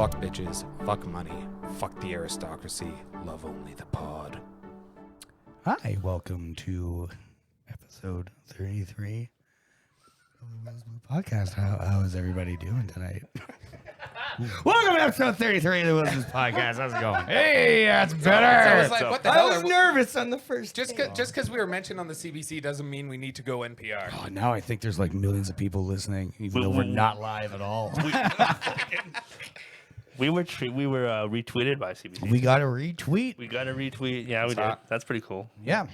Fuck bitches, fuck money, fuck the aristocracy, love only the pod. Hi, welcome to episode 33 of the Wheels Blue Podcast. How is everybody doing tonight? Welcome to episode 33 of the Wheels Blue Podcast. How's it going? Hey, that's better. I was like, what the hell? I was nervous on the first Just because we were mentioned on the CBC doesn't mean we need to go NPR. Oh, now I think there's like millions of people listening, even though we're not live at all. We were retweeted by CBC. We got a retweet. We got a retweet. Yeah, we did. That's pretty cool. Yeah.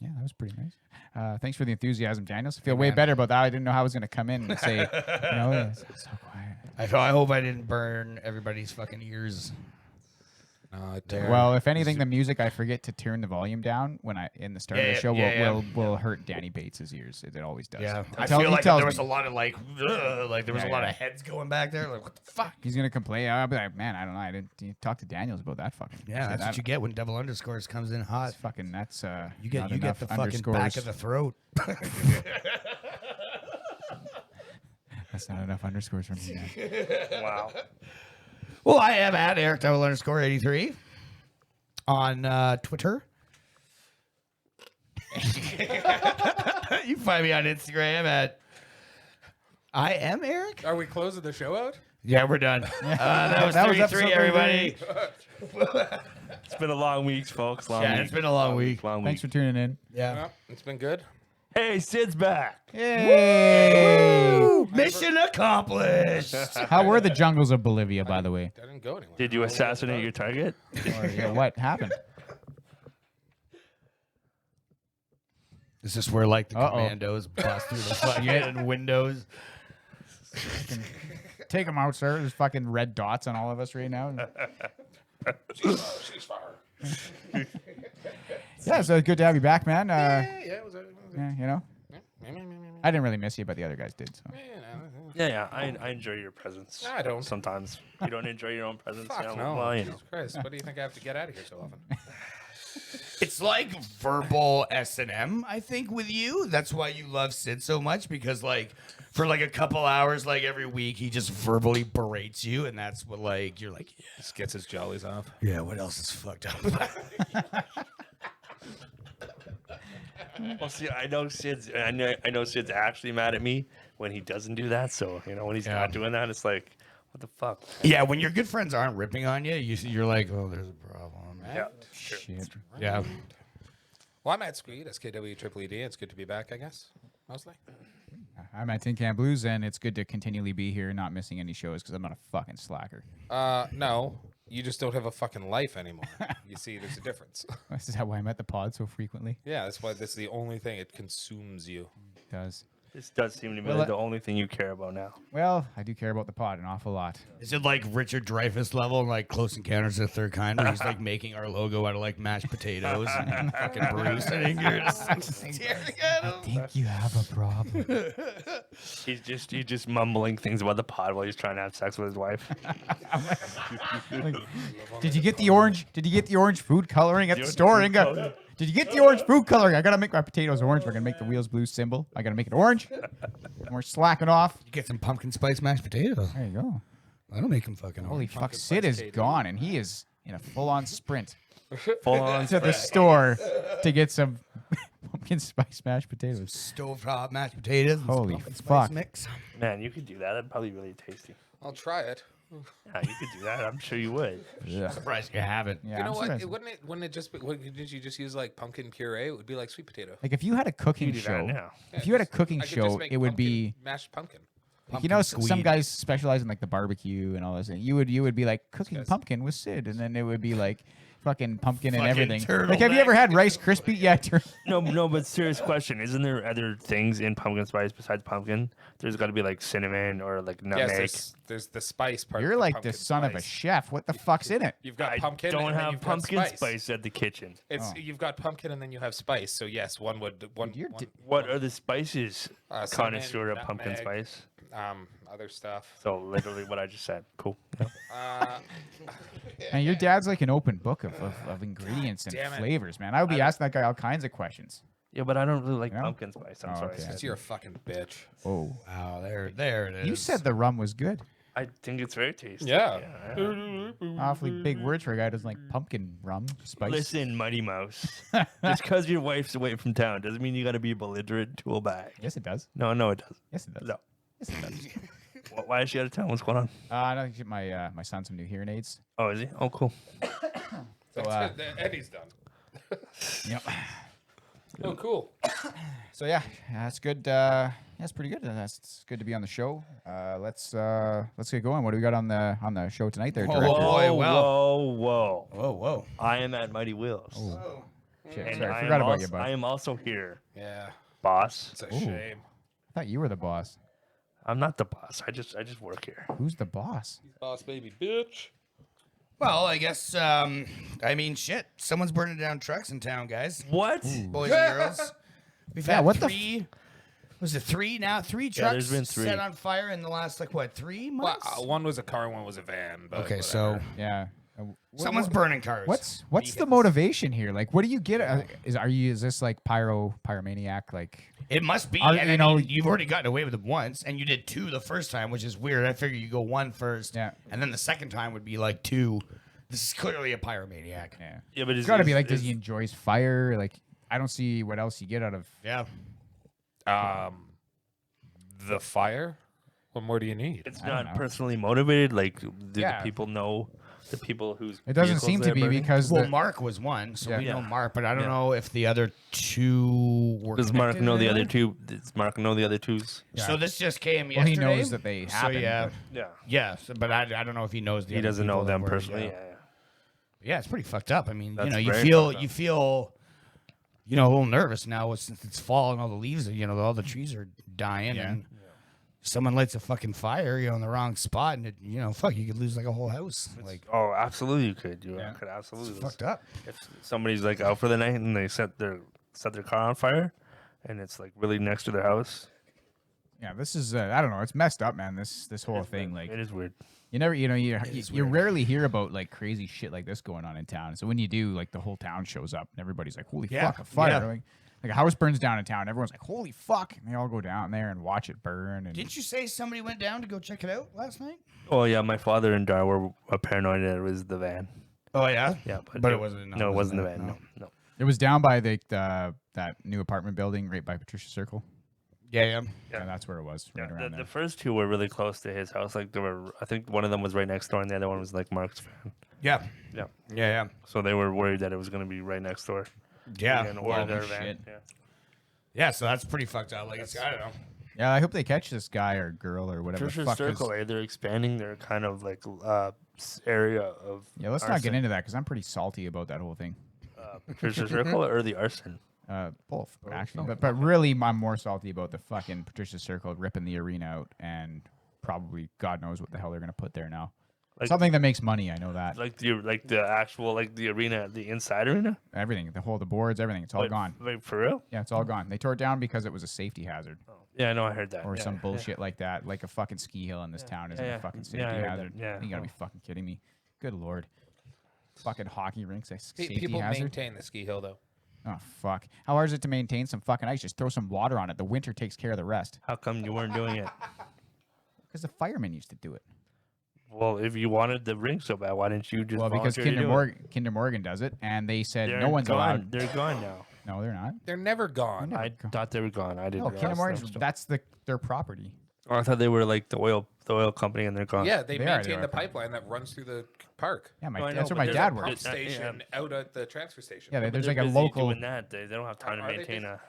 Yeah, that was pretty nice. Thanks for the enthusiasm, Daniels. I feel way better about that. I didn't know how I was going to come in and say, it's so quiet. I hope I didn't burn everybody's fucking ears. Well, if anything, the music, I forget to turn the volume down when in the start of the show will hurt Danny Bates's ears. It always does. Yeah, I feel like there was a lot of like there was a lot of heads going back there. Like, what the fuck? He's gonna complain. I'll be like, man, I don't know. I didn't talk to Daniels about that fucking. Yeah, that's what you get when double underscores comes in hot. That's fucking. That's you get the fucking back of the throat. That's not enough underscores for me. Wow. Well, I am at Eric double underscore 83 on Twitter. You find me on Instagram at I am Eric. Are we closing the show out? Yeah, we're done. That was 33, everybody. It's been a long week, folks. It's been a long week. Long Thanks week. for tuning in. Yeah. It's been good. Hey, Sid's back. Yay! Woo! Mission accomplished. How were the jungles of Bolivia, by the way? I didn't go anywhere. Did you assassinate your target? Or, what happened? Is this where like the commandos bust through the fucking windows? Take them out, sir. There's fucking red dots on all of us right now. Yeah, so it's good to have you back, man. It was you know, I didn't really miss you, but the other guys did. So. Yeah. I enjoy your presence. I don't. Sometimes you don't enjoy your own presence. Fuck you know? no. Well, you know. Jesus Christ. What do you think I have to get out of here so often? It's like verbal S&M, I think, with you. That's why you love Sid so much, because like for like a couple hours, like every week, he just verbally berates you, and that's what like you're like, yeah. Just gets his jollies off. Yeah, what else is fucked up? Well, see, I know Sid's actually mad at me when he doesn't do that. So when he's not doing that, it's like, what the fuck? Yeah, when your good friends aren't ripping on you, you're like, oh, there's a problem. Yeah, Shit. Yeah. Well, I'm at Skweeed, SKWEED. It's good to be back, I guess, mostly. I'm at TinCan Blues, and it's good to continually be here, not missing any shows, because I'm not a fucking slacker. No, you just don't have a fucking life anymore. You see, there's a difference. This is why I'm at the pod so frequently. Yeah, that's why this is the only thing. It consumes you. It does. This does seem to be Well, the only thing you care about now. Well, I do care about the pod an awful lot. Is it like Richard Dreyfuss level in like Close Encounters of the Third Kind, where he's like making our logo out of like mashed potatoes and fucking Bruce and you're just staring at him? I think you have a problem. He's just mumbling things about the pod while he's trying to have sex with his wife. Did you get the orange? Did you get the orange food coloring at the store, Inga? Did you get the orange food coloring? I gotta make my potatoes orange. We're gonna make the Wheels Blue symbol. I gotta make it orange. And we're slacking off. You get some pumpkin spice mashed potatoes. There you go. That'll make him fucking Holy orange. fuck, Sid is gone, and he is in a full-on sprint Full on. to the store to get some pumpkin spice mashed potatoes. Stovetop mashed potatoes. and Holy pumpkin spice fuck. mix. Man, you could do that. That'd probably be really tasty. I'll try it. Yeah, you could do that. I'm sure you would. Yeah. Surprised you haven't. Yeah, You know I'm what? surprised. Wouldn't it just be? Did you just use like pumpkin puree? It would be like sweet potato. Like if you had a cooking You do that show, now. if you had a cooking I could just show, make it would pumpkin- be mashed pumpkin. like, you know, Pumpkin some Skweeed. guys specialize in like the barbecue and all this. And you would be like cooking guys- pumpkin with Sid, and then it would be like fucking pumpkin and Fucking everything. Like, have you ever turtleneck. had Rice Krispie? Yeah, No, but serious question. Isn't there other things in pumpkin spice besides pumpkin? There's got to be like cinnamon or like nutmeg. Yes, there's the spice part. you're of like the pumpkin son of a spice. chef. What the fuck's in it? You've got I pumpkin. don't and then have you've got pumpkin spice at the kitchen. It's you've got pumpkin and then you have spice. So yes, one. You're What are the spices, cinnamon, connoisseur of pumpkin nutmeg. spice? Other stuff. So literally what I just said. Cool. And your dad's like an open book of ingredients and damn it. flavors, man. I would be asking that guy all kinds of questions. Yeah, but I don't really like You know? pumpkin spice. I'm Oh, sorry. okay. Because you're a fucking bitch. Oh, Wow, there it is. you said the rum was good. I think it's very tasty. Yeah. Awfully big words for a guy who doesn't like pumpkin rum spice. Listen, Mighty Mouse. Just because your wife's away from town doesn't mean you got to be belligerent to a bag. Yes, it does. No, it doesn't. Yes, it does. No. Yes, it does. Why is she out of town? What's going on? I know my son some new hearing aids. Oh, is he? Oh, cool. So, Eddie's done. yep. Oh, cool. So yeah, that's good. That's pretty good. That's good to be on the show. Let's get going. What do we got on the show tonight, there, Whoa, director? boy, well. Whoa. Whoa. I am at Mighty Wheels. Oh, shit, And sorry, I I forgot am about also, you, bud. I am also here, Yeah. boss. It's a Ooh. shame. I thought you were the boss. I'm not the boss. I just work here. Who's the boss? Boss baby bitch. Well, I guess, shit. Someone's burning down trucks in town, guys. What? Boys and girls. We've Yeah, had what the three. Was it three now? Three Yeah, there's trucks been three. set on fire in the last, 3 Well, months? one was a car, one was a van. But Okay, whatever. so Yeah. someone's burning cars. What's the motivation here? Like, what do you get? Is this like pyromaniac? Like, It must be. Are- And you I know- mean, you've already gotten away with it once, and you did 2 the first time, which is weird. I figure you go 1 first, Yeah. and then the second time would be 2. This is clearly a pyromaniac. yeah, Yeah, but it's got to be like, does he enjoy fire? Like, I don't see what else you get out of. Yeah. The fire? What more do you need? It's I don't not know. personally motivated. Like, do Yeah. the people know the people whose It doesn't vehicles seem to they're be burning? because Well, the, Mark was one, so Yeah. we know Yeah. Mark, but I don't Yeah. know if the other 2 were. Does Mark connected know in the any other way. 2? Does Mark know the other 2s? Yeah. So this just came well, he yesterday. knows that they So happen. yeah, but- Yeah. yeah. But I don't know if he knows the. He other doesn't know people that them were, personally. yeah. Yeah. Yeah, it's pretty fucked up. I mean, That's you very feel fucked up. a little nervous now since it's fall and all the leaves, all the trees are dying, Yeah. and someone lights a fucking fire, in the wrong spot, and it, you could lose like a whole house. Like, Oh, absolutely, you could. You Yeah. could absolutely. it's fucked up. If somebody's like out for the night and they set their car on fire, and it's like really next to their house, Yeah, this is I don't know. It's messed up, man. This whole thing, like, it is weird. you never, you rarely hear about like crazy shit like this going on in town. So when you do, like, the whole town shows up and everybody's like, "Holy Yeah, fuck, a fire!" yeah. Like a house burns down in town. Everyone's like, "Holy fuck!" And they all go down there and watch it burn. And Didn't you say somebody went down to go check it out last night? Oh yeah, my father and Dar were paranoid that it was the van. Oh yeah, Yeah, but it wasn't. No, it wasn't the van. No. it was down by the that new apartment building right by Patricia Circle. Yeah. Yeah, that's where it was, right Yeah, around the there. first 2 were really close to his house. Like there were, I think one of them was right next door, and the other one was like Mark's van. Yeah. Yeah. So they were worried that it was going to be right next door. Yeah. And or Well, their shit. van. Yeah. yeah. So that's pretty fucked up. Like, I don't know. Yeah, I hope they catch this guy or girl or whatever. the Patricia fuck is- Circle, they're expanding their kind of like area of. Yeah, let's not arson. get into that because I'm pretty salty about that whole thing. Patricia Circle or the arson. Both actually, but really, I'm more salty about the fucking Patricia Circle ripping the arena out and probably God knows what the hell they're gonna put there now. Like- Something that makes money, I know that. Like the actual the arena, the inside arena. Everything, the boards, everything, it's all Wait, gone. Wait, for real? Yeah, it's all gone. They tore it down because it was a safety hazard Yeah, I know. I heard that. or Yeah, some yeah. bullshit like that. Like a fucking ski hill in this town isn't yeah, a fucking yeah, safety I heard that, hazard. yeah. You gotta be fucking kidding me. Good lord. Fucking hockey rinks, a safety People hazard. maintain the ski hill, though. Oh fuck! How hard is it to maintain some fucking ice? Just throw some water on it. The winter takes care of the rest. How come you weren't doing it? Because the firemen used to do it. Well, if you wanted the rink so bad, why didn't you just? Well, because volunteer to do it? Kinder Morgan does it, and they said They're no one's gone. allowed. They're gone now. No, they're not. They're never gone. Never I gone. thought they were gone. I didn't. No, realize Kinder that Morgan's was still- that's their property. Oh, I thought they were like the oil company, and they're gone. Yeah, they They are, maintain they the are. pipeline that runs through the park. Yeah, No, I that's know, where my but dad there's a Pump works. pump- station out at the transfer station. Yeah, But there's they're like a busy local. doing that. They don't have time to Are they maintain busy? a.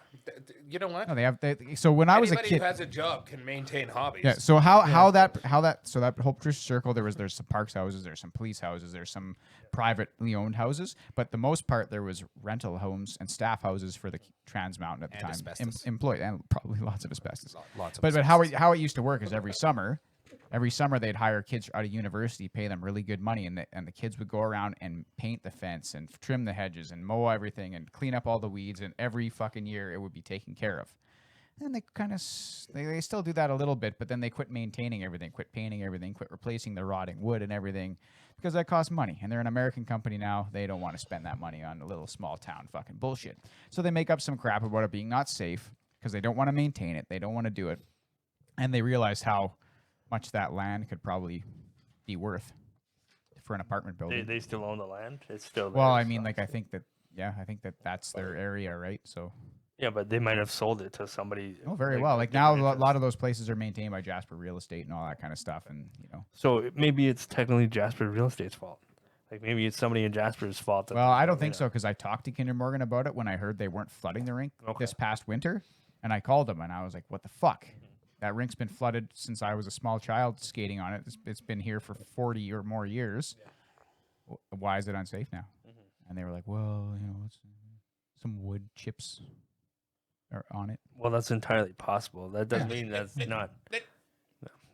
You know what? No, they have. So when I was a Anybody kid. who has a job can maintain hobbies. Yeah. So how that so that whole Patricia Circle there's some parks houses, there's some police houses, there's some privately owned houses, but the most part there was rental homes and staff houses for the Trans Mountain at the And time, asbestos. employed and probably lots of asbestos. Lots of But asbestos. how it used to work is every summer they'd hire kids out of university, pay them really good money, and the kids would go around and paint the fence and trim the hedges and mow everything and clean up all the weeds, and every fucking year it would be taken care of. And they kind of they still do that a little bit, but then they quit maintaining everything, quit painting everything, quit replacing the rotting wood and everything because that costs money. And they're an American company now. They don't want to spend that money on a little small town fucking bullshit. So they make up some crap about it being not safe because they don't want to maintain it. They don't want to do it. And they realize how much that land could probably be worth for an apartment building. They still own the land. It's still Well, I theirs, mean, so. like I think that's their area, right? So. Yeah, but they might have sold it to somebody. Oh, very like, well. with Like now, a different lot interests. of those places are maintained by Jasper Real Estate and all that kind of stuff, and So maybe it's technically Jasper Real Estate's fault. Like maybe it's somebody in Jasper's fault. That Well, there's I no don't think arena. so because I talked to Kinder Morgan about it when I heard they weren't flooding the rink Okay. this past winter, and I called them and I was like, "What the fuck? That rink's been flooded since I was a small child skating on it. It's been here for 40 or more years. Why is it unsafe now?" And they were like, "Well, it's some wood chips are on it." Well, that's entirely possible. That doesn't mean that's not.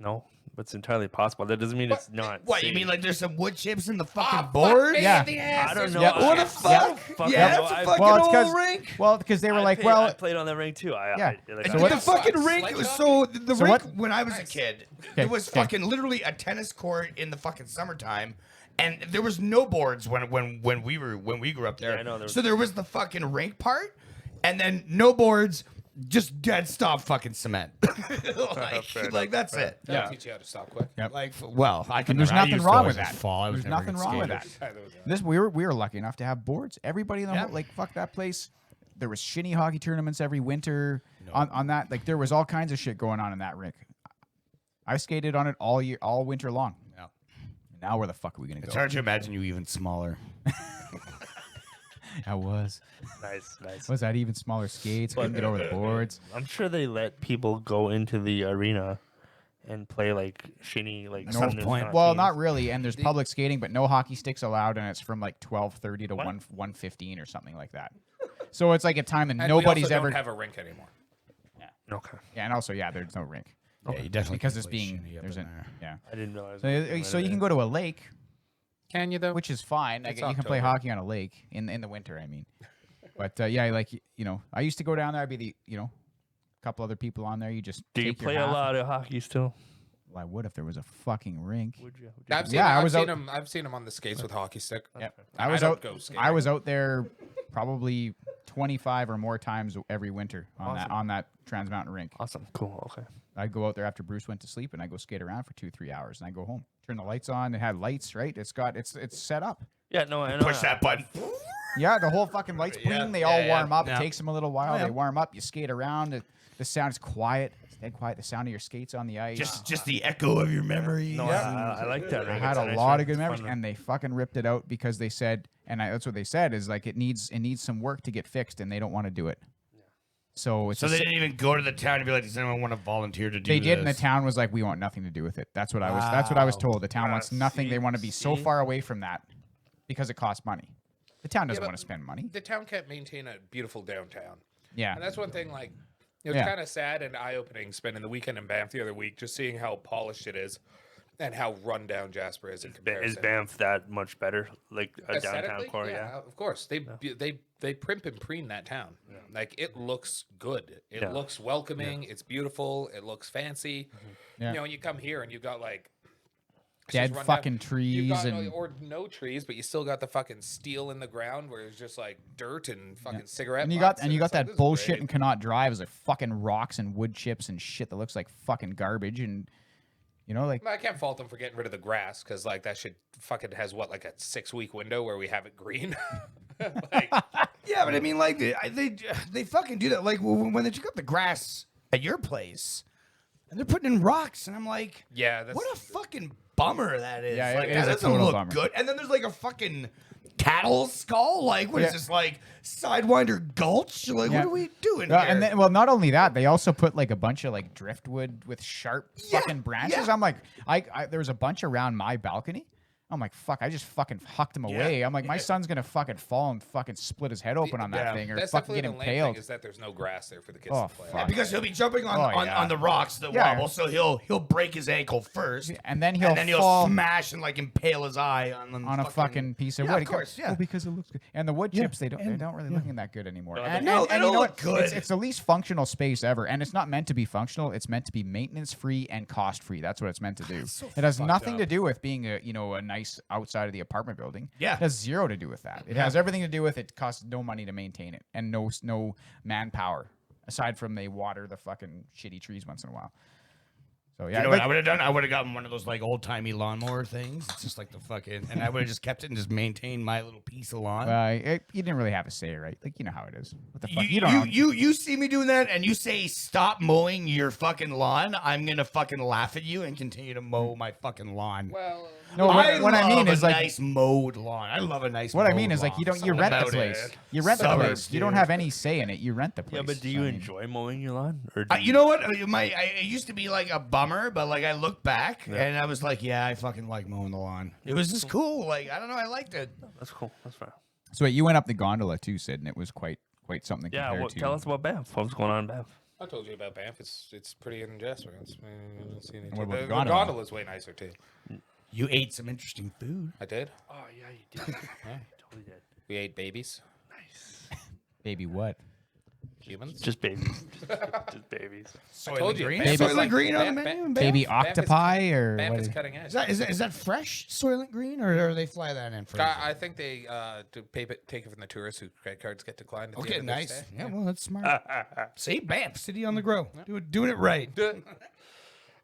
No, but it's entirely possible. That doesn't mean it's not. What, you safe. mean like there's some wood chips in the Oh, fucking fuck board? me Yeah. in the ass, I don't there's know. wood What the chips. fuck? Fuck Yeah, no, it's a I- fucking Well, it's old 'cause- rink. Well, because they were like, I played on the rink too. Yeah. Like, So And what- the fucking What? rink Sledge was hockey? so the So rink what- when I was a Nice. kid, Okay, there was okay. fucking literally a tennis court in the fucking summertime, and there was no boards when we grew up there. Yeah, I know, there was- So there was the fucking rink part, and then no boards, just dead stop fucking cement. Fair enough, like that's it. That'll Yeah. teach you how to stop quick. Yep. Like well, I can. there's I nothing used to wrong always with just that. Fall. I was There's never a nothing good wrong with skater. that. Yeah, there was that. This we were lucky enough to have boards. Everybody in the Yeah. whole, like fuck that place. There was shinny hockey tournaments every winter on that. Like there was all kinds of shit going on in that rink. I skated on it all winter long. Yeah. Now where the fuck are we gonna It's go? hard to imagine you even smaller. I was. nice. Was that even smaller skates? Couldn't get over the boards. I'm sure they let people go into the arena and play like shinny, like That's not the there's point. not Well, teams. not really. And there's public skating, but no hockey sticks allowed, and it's from like 12:30 to What? 1:15 or something like that. So it's like a time that And nobody's we also ever. don't have a rink anymore. Okay, Yeah, and also there's no rink Yeah, you definitely because can it's play being shinny up there's in an there. yeah. I didn't realize. So you can go to a lake, Can you though? which is fine. It's You can play October. hockey on a lake in the winter. I mean, but yeah, like I used to go down there. I'd be the a couple other people on there. You just Do you take your play a half. lot of hockey still? Well, I would if there was a fucking rink. Would you? I've seen, Yeah, I I've was seen out- him. I've seen him on the skates with hockey stick. Yep. I I was don't out. go skating. I was out there probably 25 or more times every winter on that Trans Mountain rink. Awesome. Cool. Okay. I'd go out there after Bruce went to sleep, and I go skate around for 2-3 hours, and I go home. Turn the lights on. It had lights, right? It's set up. Yeah. No. I know. Push that button. Yeah, the whole fucking lights bling. They all warm up. yeah. It takes them a little while. Yeah. They warm up. You skate around. The sound is quiet. It's dead quiet. The sound of your skates on the ice. Just the echo of your memories. No, I like that. I rink. had It's a nice lot rink. of good It's memories, fun. and they fucking ripped it out because they said, that's what they said is like it needs some work to get fixed, and they don't want to do it. So it's So they didn't even go to the town and be like, does anyone want to volunteer to do they this? did, and the town was like, we want nothing to do with it. That's what I was. That's what I was Wow. told. The town wants nothing. They want to be so see? far away from that because it costs money. The town doesn't but want to spend money. The town can't maintain a beautiful downtown, Yeah, and that's one thing. Like, it was Yeah. kind of sad and eye-opening spending the weekend in Banff the other week, just seeing how polished it is, and how run down Jasper is in comparison. Is Banff that much better? Like a downtown Aesthetically, core? Yeah. of course. They primp and preen that town. Like it looks good. It Yeah. looks welcoming. It's beautiful. It looks fancy. Yeah. And you come here and you got like it's dead just run fucking down. trees You got and or no trees, but you still got the fucking steel in the ground where it's just like dirt and fucking cigarette. and you butts, got it's like, that this is bullshit great. in Connaught Drive is like fucking rocks and wood chips and shit that looks like fucking garbage and like I can't fault them for getting rid of the grass because like that shit fucking has what like a 6-week window where we have it green. Like, Yeah, but I mean, like they fucking do that. Like when they took up the grass at your place, and they're putting in rocks, and I'm like, yeah, that's what a fucking bummer that is. Yeah, like, it that is a doesn't total look bummer. good. And then there's like a fucking cattle skull. Like, what is Yeah. this? Like Sidewinder Gulch? Like, Yeah. what are we doing Yeah, here? and then, well, not only that, they also put like a bunch of like driftwood with sharp fucking branches. yeah. I'm like, there was a bunch around my balcony. I'm like, fuck, I just fucking hucked him away. I'm like, my son's gonna fucking fall and fucking split his head open on that yeah. thing or that's fucking definitely get the lame impaled. thing is that there's no grass there for the kids Oh, to play. fuck. because he'll be jumping on, Oh, yeah. on the rocks that Yeah. wobble, so he'll break his ankle first, And then he'll he'll fall smash and like impale his eye on a fucking piece of Yeah, wood. of course, yeah. Oh, because it looks good. And the wood chips, they don't really looking that good anymore. And, No, and they you don't know look what? good. It's the least functional space ever, and it's not meant to be functional. It's meant to be maintenance free and cost free. That's what it's meant to do. It has nothing to do with being a nice outside of the apartment building. Yeah. It has zero to do with that. It has everything to do with it costs no money to maintain it and no manpower aside from they water the fucking shitty trees once in a while. So You yeah, know what like, I would have done? I would have gotten one of those like old timey lawnmower things. It's just like the fucking, and I would have just kept it and just maintained my little piece of lawn. you didn't really have a say, right? Like you know how it is. What the fuck? You see me doing that, and you say stop mowing your fucking lawn. I'm gonna fucking laugh at you and continue to mow my fucking lawn. Well, No, what I mean love is a like nice mowed lawn. I love a nice. what I mowed mean is like lawn. you Something rent the about place. it. You rent the Suburbs, place. You dude. don't have any say in it. You rent the place. Yeah, but do So, you I mean, enjoy mowing your lawn? Or do You know what? It used to be like a bummer, but like I look back and I was like, yeah, I fucking like mowing the lawn. It was just cool. Like I don't know, I liked it. That's cool. That's fine. So wait, you went up the gondola too, Sid, and it was quite something. Yeah, compared well, to... tell us about Banff. What's going on in Banff? I told you about Banff. It's pretty in Jasper. What about the The gondola? gondola's way nicer too. You ate some interesting food. I did. Oh yeah, you did. Totally did. We ate babies. Nice. Baby what? Humans. Just babies. just babies. told you, green. Banff is Soylent like- green on the Banff- menu. in Baby Banff? octopi or Banff what is is- cutting edge. Is that fresh Soylent Green, or they fly that in first? I think they take it from the tourists whose credit cards get declined. At the Okay, end of their nice. stay. Yeah, well, that's smart. See, Banff, city on the grow, doing it right.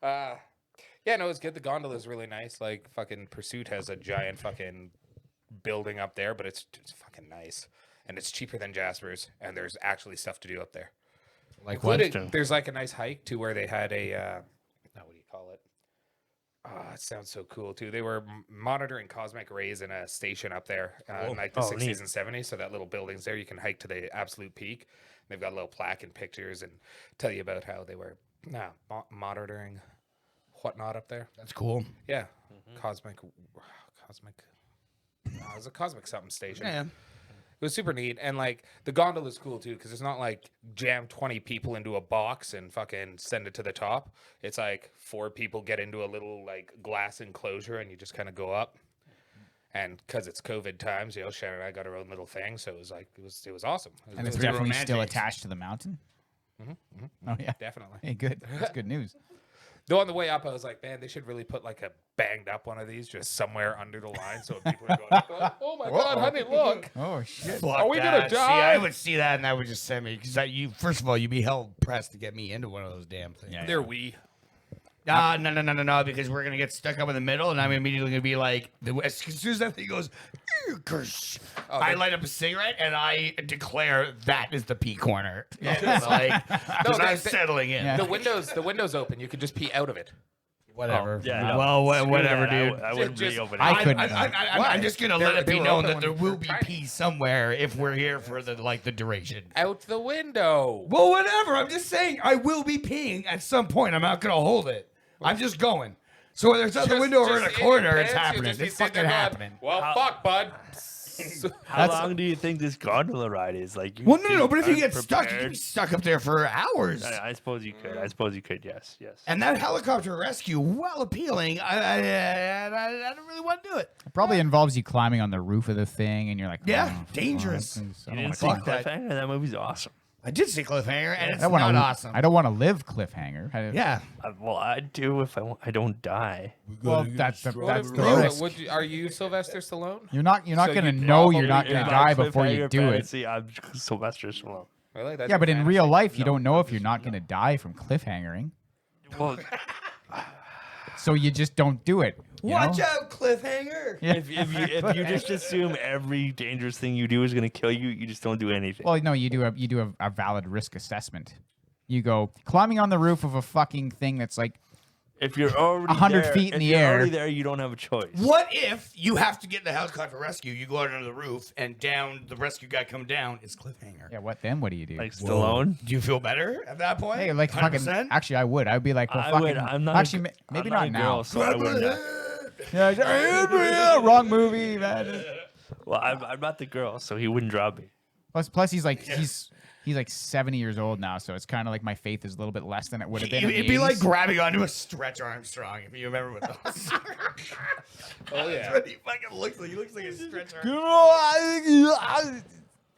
Yeah, no, it's good. The gondola is really nice. Like fucking Pursuit has a giant fucking building up there, but it's fucking nice, and it's cheaper than Jasper's, and there's actually stuff to do up there. Like Including, there's like a nice hike to where they had a what do you call it? It sounds so cool too. They were monitoring cosmic rays in a station up there, in like the Oh, 60s neat. and 70s. So that little building's there. You can hike to the absolute peak. They've got a little plaque and pictures and tell you about how they were monitoring whatnot up there. That's cool. Yeah, cosmic. It was a cosmic something station. Yeah. It was super neat, and like the gondola's cool too because it's not like jam 20 people into a box and fucking send it to the top. It's like 4 people get into a little like glass enclosure and you just kind of go up. And because it's COVID times, Sharon and I got our own little thing, so it was like it was awesome. It was And it's really definitely still romantic. attached to the mountain. Oh yeah. definitely. Hey, good. That's good news. Though on the way up, I was like, man, they should really put like a banged up one of these just somewhere under the line so people are going, oh my God, honey, look. Oh shit. Fuck Are we gonna that. See, die? I would see that and I would just send me because you. First of all, you'd be hell pressed to get me into one of those damn things. Yeah. They're wee. No, because we're gonna get stuck up in the middle, and I'm immediately gonna be like, as soon as that thing goes, I light up a cigarette and I declare that is the pee corner. It's like, because I'm settling in. Yeah. The windows open. You could just pee out of it. Whatever. Yeah, no. Well, Screw whatever, that. dude. I wouldn't Just- reopen it. I couldn't. I'm just gonna let it they be were known open that there when we will were be trying. pee somewhere if we're here for the duration. Out the window. Well, whatever. I'm just saying I will be peeing at some point. I'm not gonna hold it. I'm just going. So whether it's out the window or in a Just your corner, it's pants, you'll happening. just be It's sitting fucking there going, happening. Well, fuck, bud. How long do you think this gondola ride is? Like, you Well, no. But if you get stuck, you unprepared? can be stuck up there for hours. I suppose you could. I suppose you could. Yes. And that helicopter rescue, while appealing, I don't really want to do it. It probably involves you climbing on the roof of the thing, and you're like, Yeah, oh, dangerous. fuck. You I don't didn't wanna see fuck that. Cliffhanger? That movie's awesome. I did see Cliffhanger, and it's I not wanna- awesome. I don't want to live cliffhanger. Yeah. Well, I do if I don't die. Well, that's the Bro, risk. are you Sylvester Stallone? You're not So gonna you know you're probably- not gonna yeah. die before you Cliffhanger do it. fantasy, I'm Sylvester Stallone. Really? That's Yeah, your but in fantasy? real life, you don't know if you're not gonna die from cliffhangering, Well, so you just don't do it. you Watch know? out, Cliffhanger. Yeah. if you just assume every dangerous thing you do is going to kill you, you just don't do anything. Well, no, you do a valid risk assessment. You go climbing on the roof of a fucking thing that's like if you're already 100 there, feet in if the you're air. already there, you don't have a choice. What if you have to get the helicopter rescue? You go out under the roof, and down the rescue guy come down. It's Cliffhanger. yeah. What then? What do you do? Like Stallone? Do you feel better at that point? Hey, like fucking. 100%? Actually, I would. I'd be like, well, I fucking. would. I'm not. actually, I'm maybe not not a now. girl, so I wouldn't. Yeah, wrong movie, man. Well, I'm not the girl, so he wouldn't drop me. Plus, he's like he's like 70 years old now, so it's kind of like my faith is a little bit less than it would have been. in the It'd be like 80s. grabbing onto a Stretch Armstrong, if you remember what those. Oh yeah. That's what he fucking looks like. He looks like a Stretch Armstrong.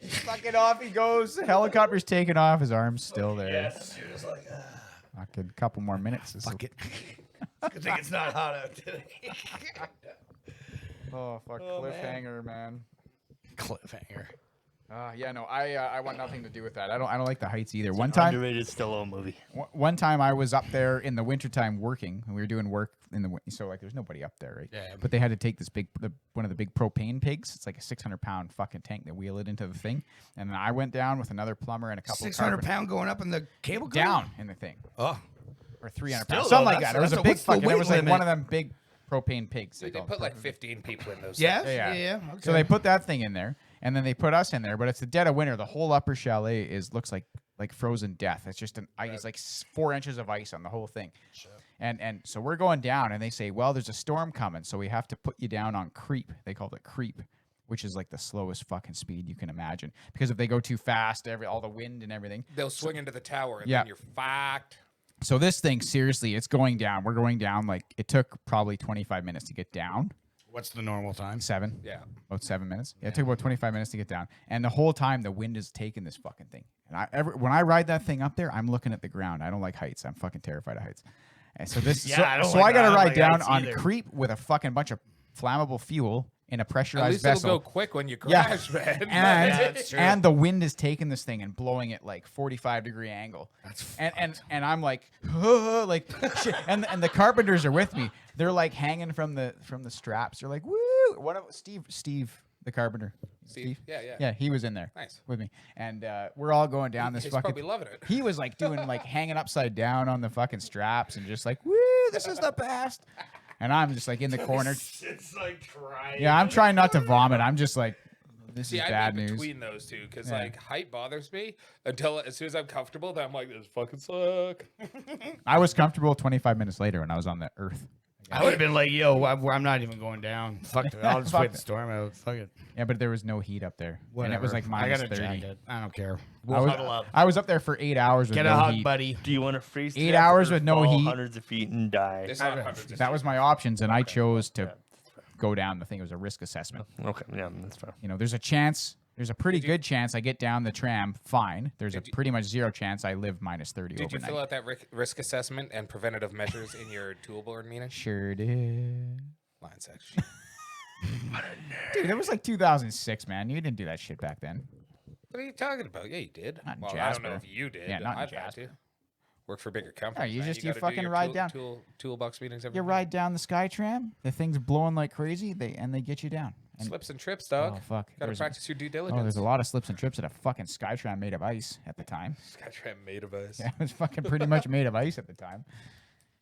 Fucking off he goes. Helicopter's taking off. His arm's still there. Yes. You're just like, Fucking couple more minutes. fuck it. Good thing it's not hot out today. Oh fuck, cliffhanger, man. Cliffhanger. Yeah, no, I want nothing to do with that. I don't like the heights either. One time, Underrated Stallone movie. one time I was up there in the wintertime working, and we were doing work in the so like there's nobody up there, right? Yeah. But they had to take this one of the big propane pigs. It's like a 600-pound fucking tank. They wheel it into the thing, and then I went down with another plumber and a couple. 600-pound going up in the cable car? down in the thing, Oh, or 300 Still, pounds, something though, like that. It was that's a big what's the fucking. It weight was like limit? one of them big propane pigs. They call put it. like 15 people in those. yeah, things. Yeah. Okay. So they put that thing in there, and then they put us in there. But it's the dead of winter. The whole upper chalet looks like frozen death. It's just an ice, like 4 inches of ice on the whole thing. Sure. And so we're going down, and they say, well, there's a storm coming, so we have to put you down on creep. They called it creep, which is like the slowest fucking speed you can imagine. Because if they go too fast, all the wind and everything, They'll swing into the tower, and Yeah. then you're fucked. So this thing, seriously, it's going down. We're going down. Like it took probably 25 minutes to get down. What's the normal time? 7. Yeah. About 7 minutes. Yeah, it took about 25 minutes to get down. And the whole time, the wind is taking this fucking thing. And when I ride that thing up there, I'm looking at the ground. I don't like heights. I'm fucking terrified of heights. And so this, Yeah, I don't so like- I got I to don't ride like down heights on either. creep with a fucking bunch of flammable fuel in a At pressurized least it'll vessel. go quick when you Yeah. crash, man. And the wind is taking this thing and blowing it like 45-degree angle. That's And I'm like, like shit. And the carpenters are with me. They're like hanging from the straps. They're like, woo! One of Steve the carpenter. Steve? Yeah. Yeah, he was in there. Nice. With me. And we're all going down this He's fucking probably loving it. He was like doing like hanging upside down on the fucking straps and just like, woo, this is the best. And I'm just like in the corner. It's like crying. Yeah, I'm trying not to vomit. I'm just like, this See, is I'm bad in news. between those two because Yeah. like height bothers me until as soon as I'm comfortable, then I'm like, this fucking suck. I was comfortable 25 minutes later when I was on the earth. I would have been like, yo, I'm not even going down. Fuck it. I'll just Fuck wait the it. storm out. Fuck it. Yeah, but there was no heat up there. Whatever. And it was like I minus got a 30. jacket. I don't care. I We'll huddle was, up. I was up there for 8 hours with Get no a hug, heat. buddy. Do you want to freeze? to 8 death hours or with no fall heat? hundreds of feet and die. It's not hundreds of That was my options, and I chose to Yeah, go down the thing. It was a risk assessment. Okay, yeah, that's fine. You know, there's a chance. There's a pretty good chance I get down the tram fine. There's a pretty much zero chance I live minus 30 Did you overnight. fill out that risk assessment and preventative measures in your tool board meeting? Sure did. Line section. Dude, that was like 2006, man. You didn't do that shit back then. What are you talking about? Yeah, you did. Not in Well, I don't know Jasper. if you did. Yeah, but not in I've had Jasper. to. Work for bigger companies. you man. just- you gotta do fucking your ride down. toolbox meetings every You night. ride down the Sky Tram, the thing's blowing like crazy, they get you down. And, Slips and trips, dog. oh, fuck. Gotta There's- practice your due Oh, diligence. there's a lot of slips and trips at a fucking Skytram made of ice at the time. Skytram made of us. Yeah, it was fucking pretty much made of ice at the time.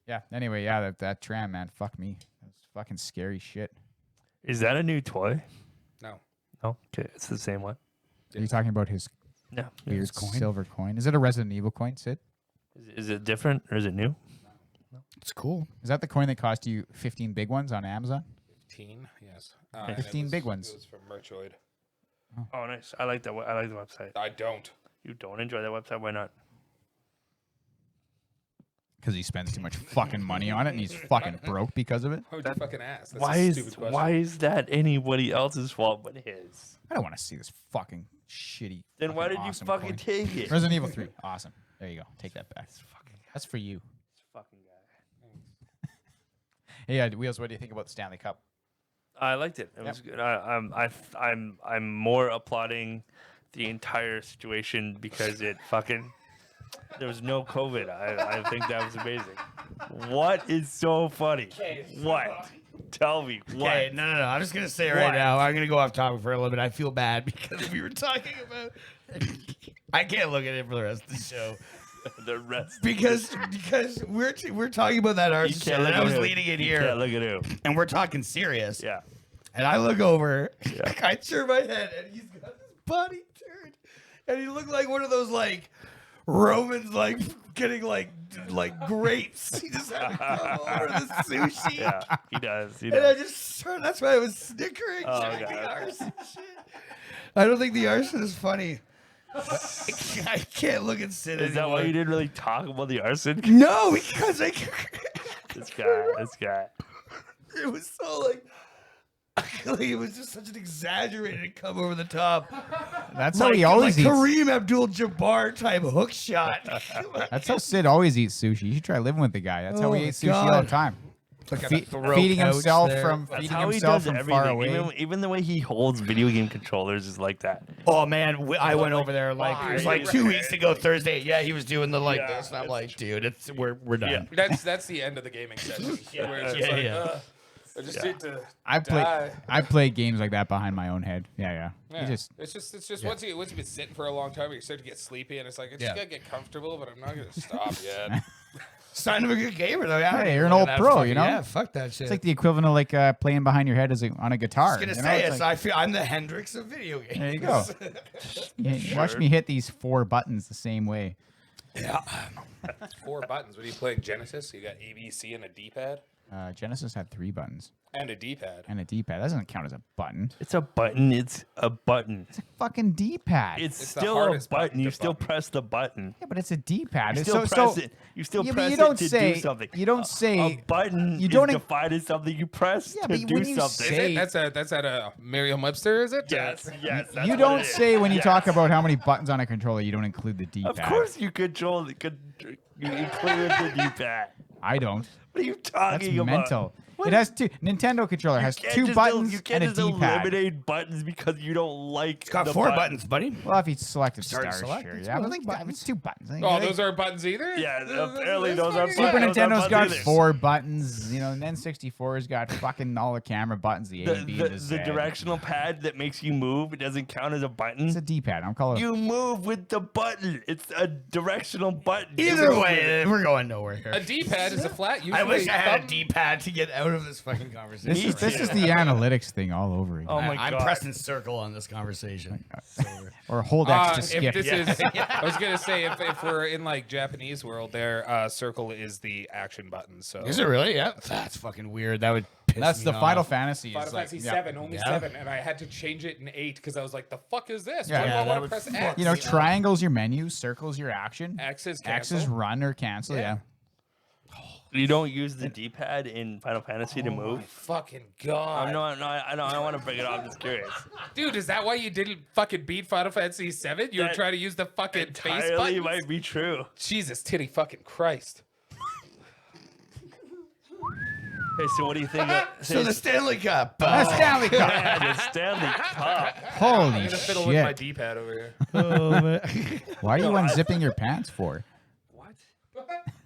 Yeah. Anyway, yeah, that tram, man, fuck me. That was fucking scary shit. Is that a new toy? No. No. Okay, it's the same one. Are you talking about his Yeah. weird coin? silver coin? Is it a Resident Evil coin, Sid? Is it different or is it new? It's cool. Is that the coin that cost you 15 big ones on Amazon? 15, yes. 15 big ones. It was from Merchoid. Oh, nice. I like that. I like the website. I don't. You don't enjoy that website? Why not? Because he spends too much fucking money on it and he's fucking broke because of it. Why would you fucking ask? That's Why a is stupid question. why is that anybody else's fault but his? I don't want to see this fucking shitty. Then why fucking did you awesome fucking coin. take it? Resident Evil 3. Awesome. There you go. Take that back. That's for you. This fucking guy. Hey, yeah, Wheels, what do you think about the Stanley Cup? I liked it. It was good. I'm more applauding the entire situation because it fucking there was no COVID. I think that was amazing. What is so funny? What? Tell me what? Okay, no. I'm just gonna say right What? now. I'm gonna go off topic for a little bit. I feel bad because we were talking about. I can't look at it for the rest of the show The rest. because we're talking about that arson shit, and I was leading it Yeah, here, look at who. and we're talking serious. Yeah. And I look over, Yeah. I turn my head, and he's got this body turned, and he looked like one of those like Romans, like getting like grapes. He just had to come over the sushi. Yeah, he does. He And I does. just turned. That's why I was snickering. Oh, during God. the arson shit. I don't think the arson is funny. I can't look at Sid Is that anymore. why you didn't really talk about the arson? No, because This guy. it was so like it was just such an exaggerated come over the top. That's how he always like eats. Kareem Abdul-Jabbar type hook shot. That's how Sid always eats sushi. You should try living with the guy. That's how Oh he my eats sushi all God. the time. Like a throw feeding couch himself there. from That's feeding how he himself does from far everything. away. Even the way he holds video game controllers is like that. Oh man, I went over there like it was like 2 weeks ago Thursday. Yeah, he was doing the this, and I'm like, dude, we're done. That's the end of the gaming session. Where it's just I just need to. I play games like that behind my own head. Yeah. It's just once you've been sitting for a long time, you start to get sleepy, and it's like I just gotta get comfortable, but I'm not gonna stop yet. Sign of a good gamer though. Yeah, Hey, you're an old pro, you know. Yeah, fuck that shit. It's like the equivalent of like playing behind your head on a guitar. I was gonna say It's like, I feel I'm the Hendrix of video games. there you go. Watch me hit these 4 buttons the same way. Yeah. 4 buttons. What are you playing? Genesis? You got A, B, C, and a D-pad? Genesis had 3 buttons And a D-pad. and a D-pad. That doesn't count as a button. It's a button. It's a button. It's a fucking D-pad. It's the still a hardest button button. to You still button. press the button. Yeah, but it's a D-pad. You It's still press it. You still Yeah, but press you don't it to say- do something. you don't say- a button. you don't is in- defined as something you press Yeah, to but do when you something. say- That's at a Merriam-Webster, is it? Yes. That's You what don't it is. say when you Yes. talk about how many buttons on a controller, you don't include the D-pad. Of course, you control it. You include the D-pad. I don't. What are you That's talking about? mental. What? It has 2. Nintendo controller has 2 buttons You can't and a just D-pad. eliminate buttons because you don't like. It's got the 4 button. buttons, buddy. Well, if you selected Start Star select, sure. it's Yeah, but buttons. like, it's 2 buttons. Oh, those aren't buttons either? Yeah, apparently those are Super buttons. Nintendo's got either. 4 buttons, you know, and N64's got fucking all the camera buttons, the A, B, and the Z. The directional pad that makes you move, it doesn't count as a button. It's a D-pad. I'm calling it. You move with the button. It's a directional button. Either way, we're going nowhere here. A D-pad is a flat. Usually I wish I had a thumb- D-pad to get out of this fucking conversation. This is the analytics thing all over again. Oh my I'm god. pressing circle on this conversation. Or hold X to if skip. this is, I was gonna say if we're in like Japanese world, there circle is the action button. So Is it really? Yeah. That's fucking weird. That would piss That's me the off. Final Fantasy. Final is like, Fantasy yeah. 7, only Yeah. 7, and I had to change it in 8 because I was like, the fuck is this? Yeah, Why do yeah, I that want to would press fuck X? You know, triangles your menu, circles your action, X is X cancel. is run or cancel. Yeah. You don't use the D-pad in Final Fantasy to Oh move. my fucking god! No, I don't want to bring it up. I'm just curious. Dude, is that why you didn't fucking beat Final Fantasy 7? You were That trying to use the fucking face Entirely button? might be true. Jesus, titty fucking Christ! Hey, so what do you think? So the Stanley Cup. Stanley Cup. yeah, the Stanley Cup. Holy I'm gonna fiddle with my shit. D-pad over here. Why are you No, I- unzipping your pants for? What?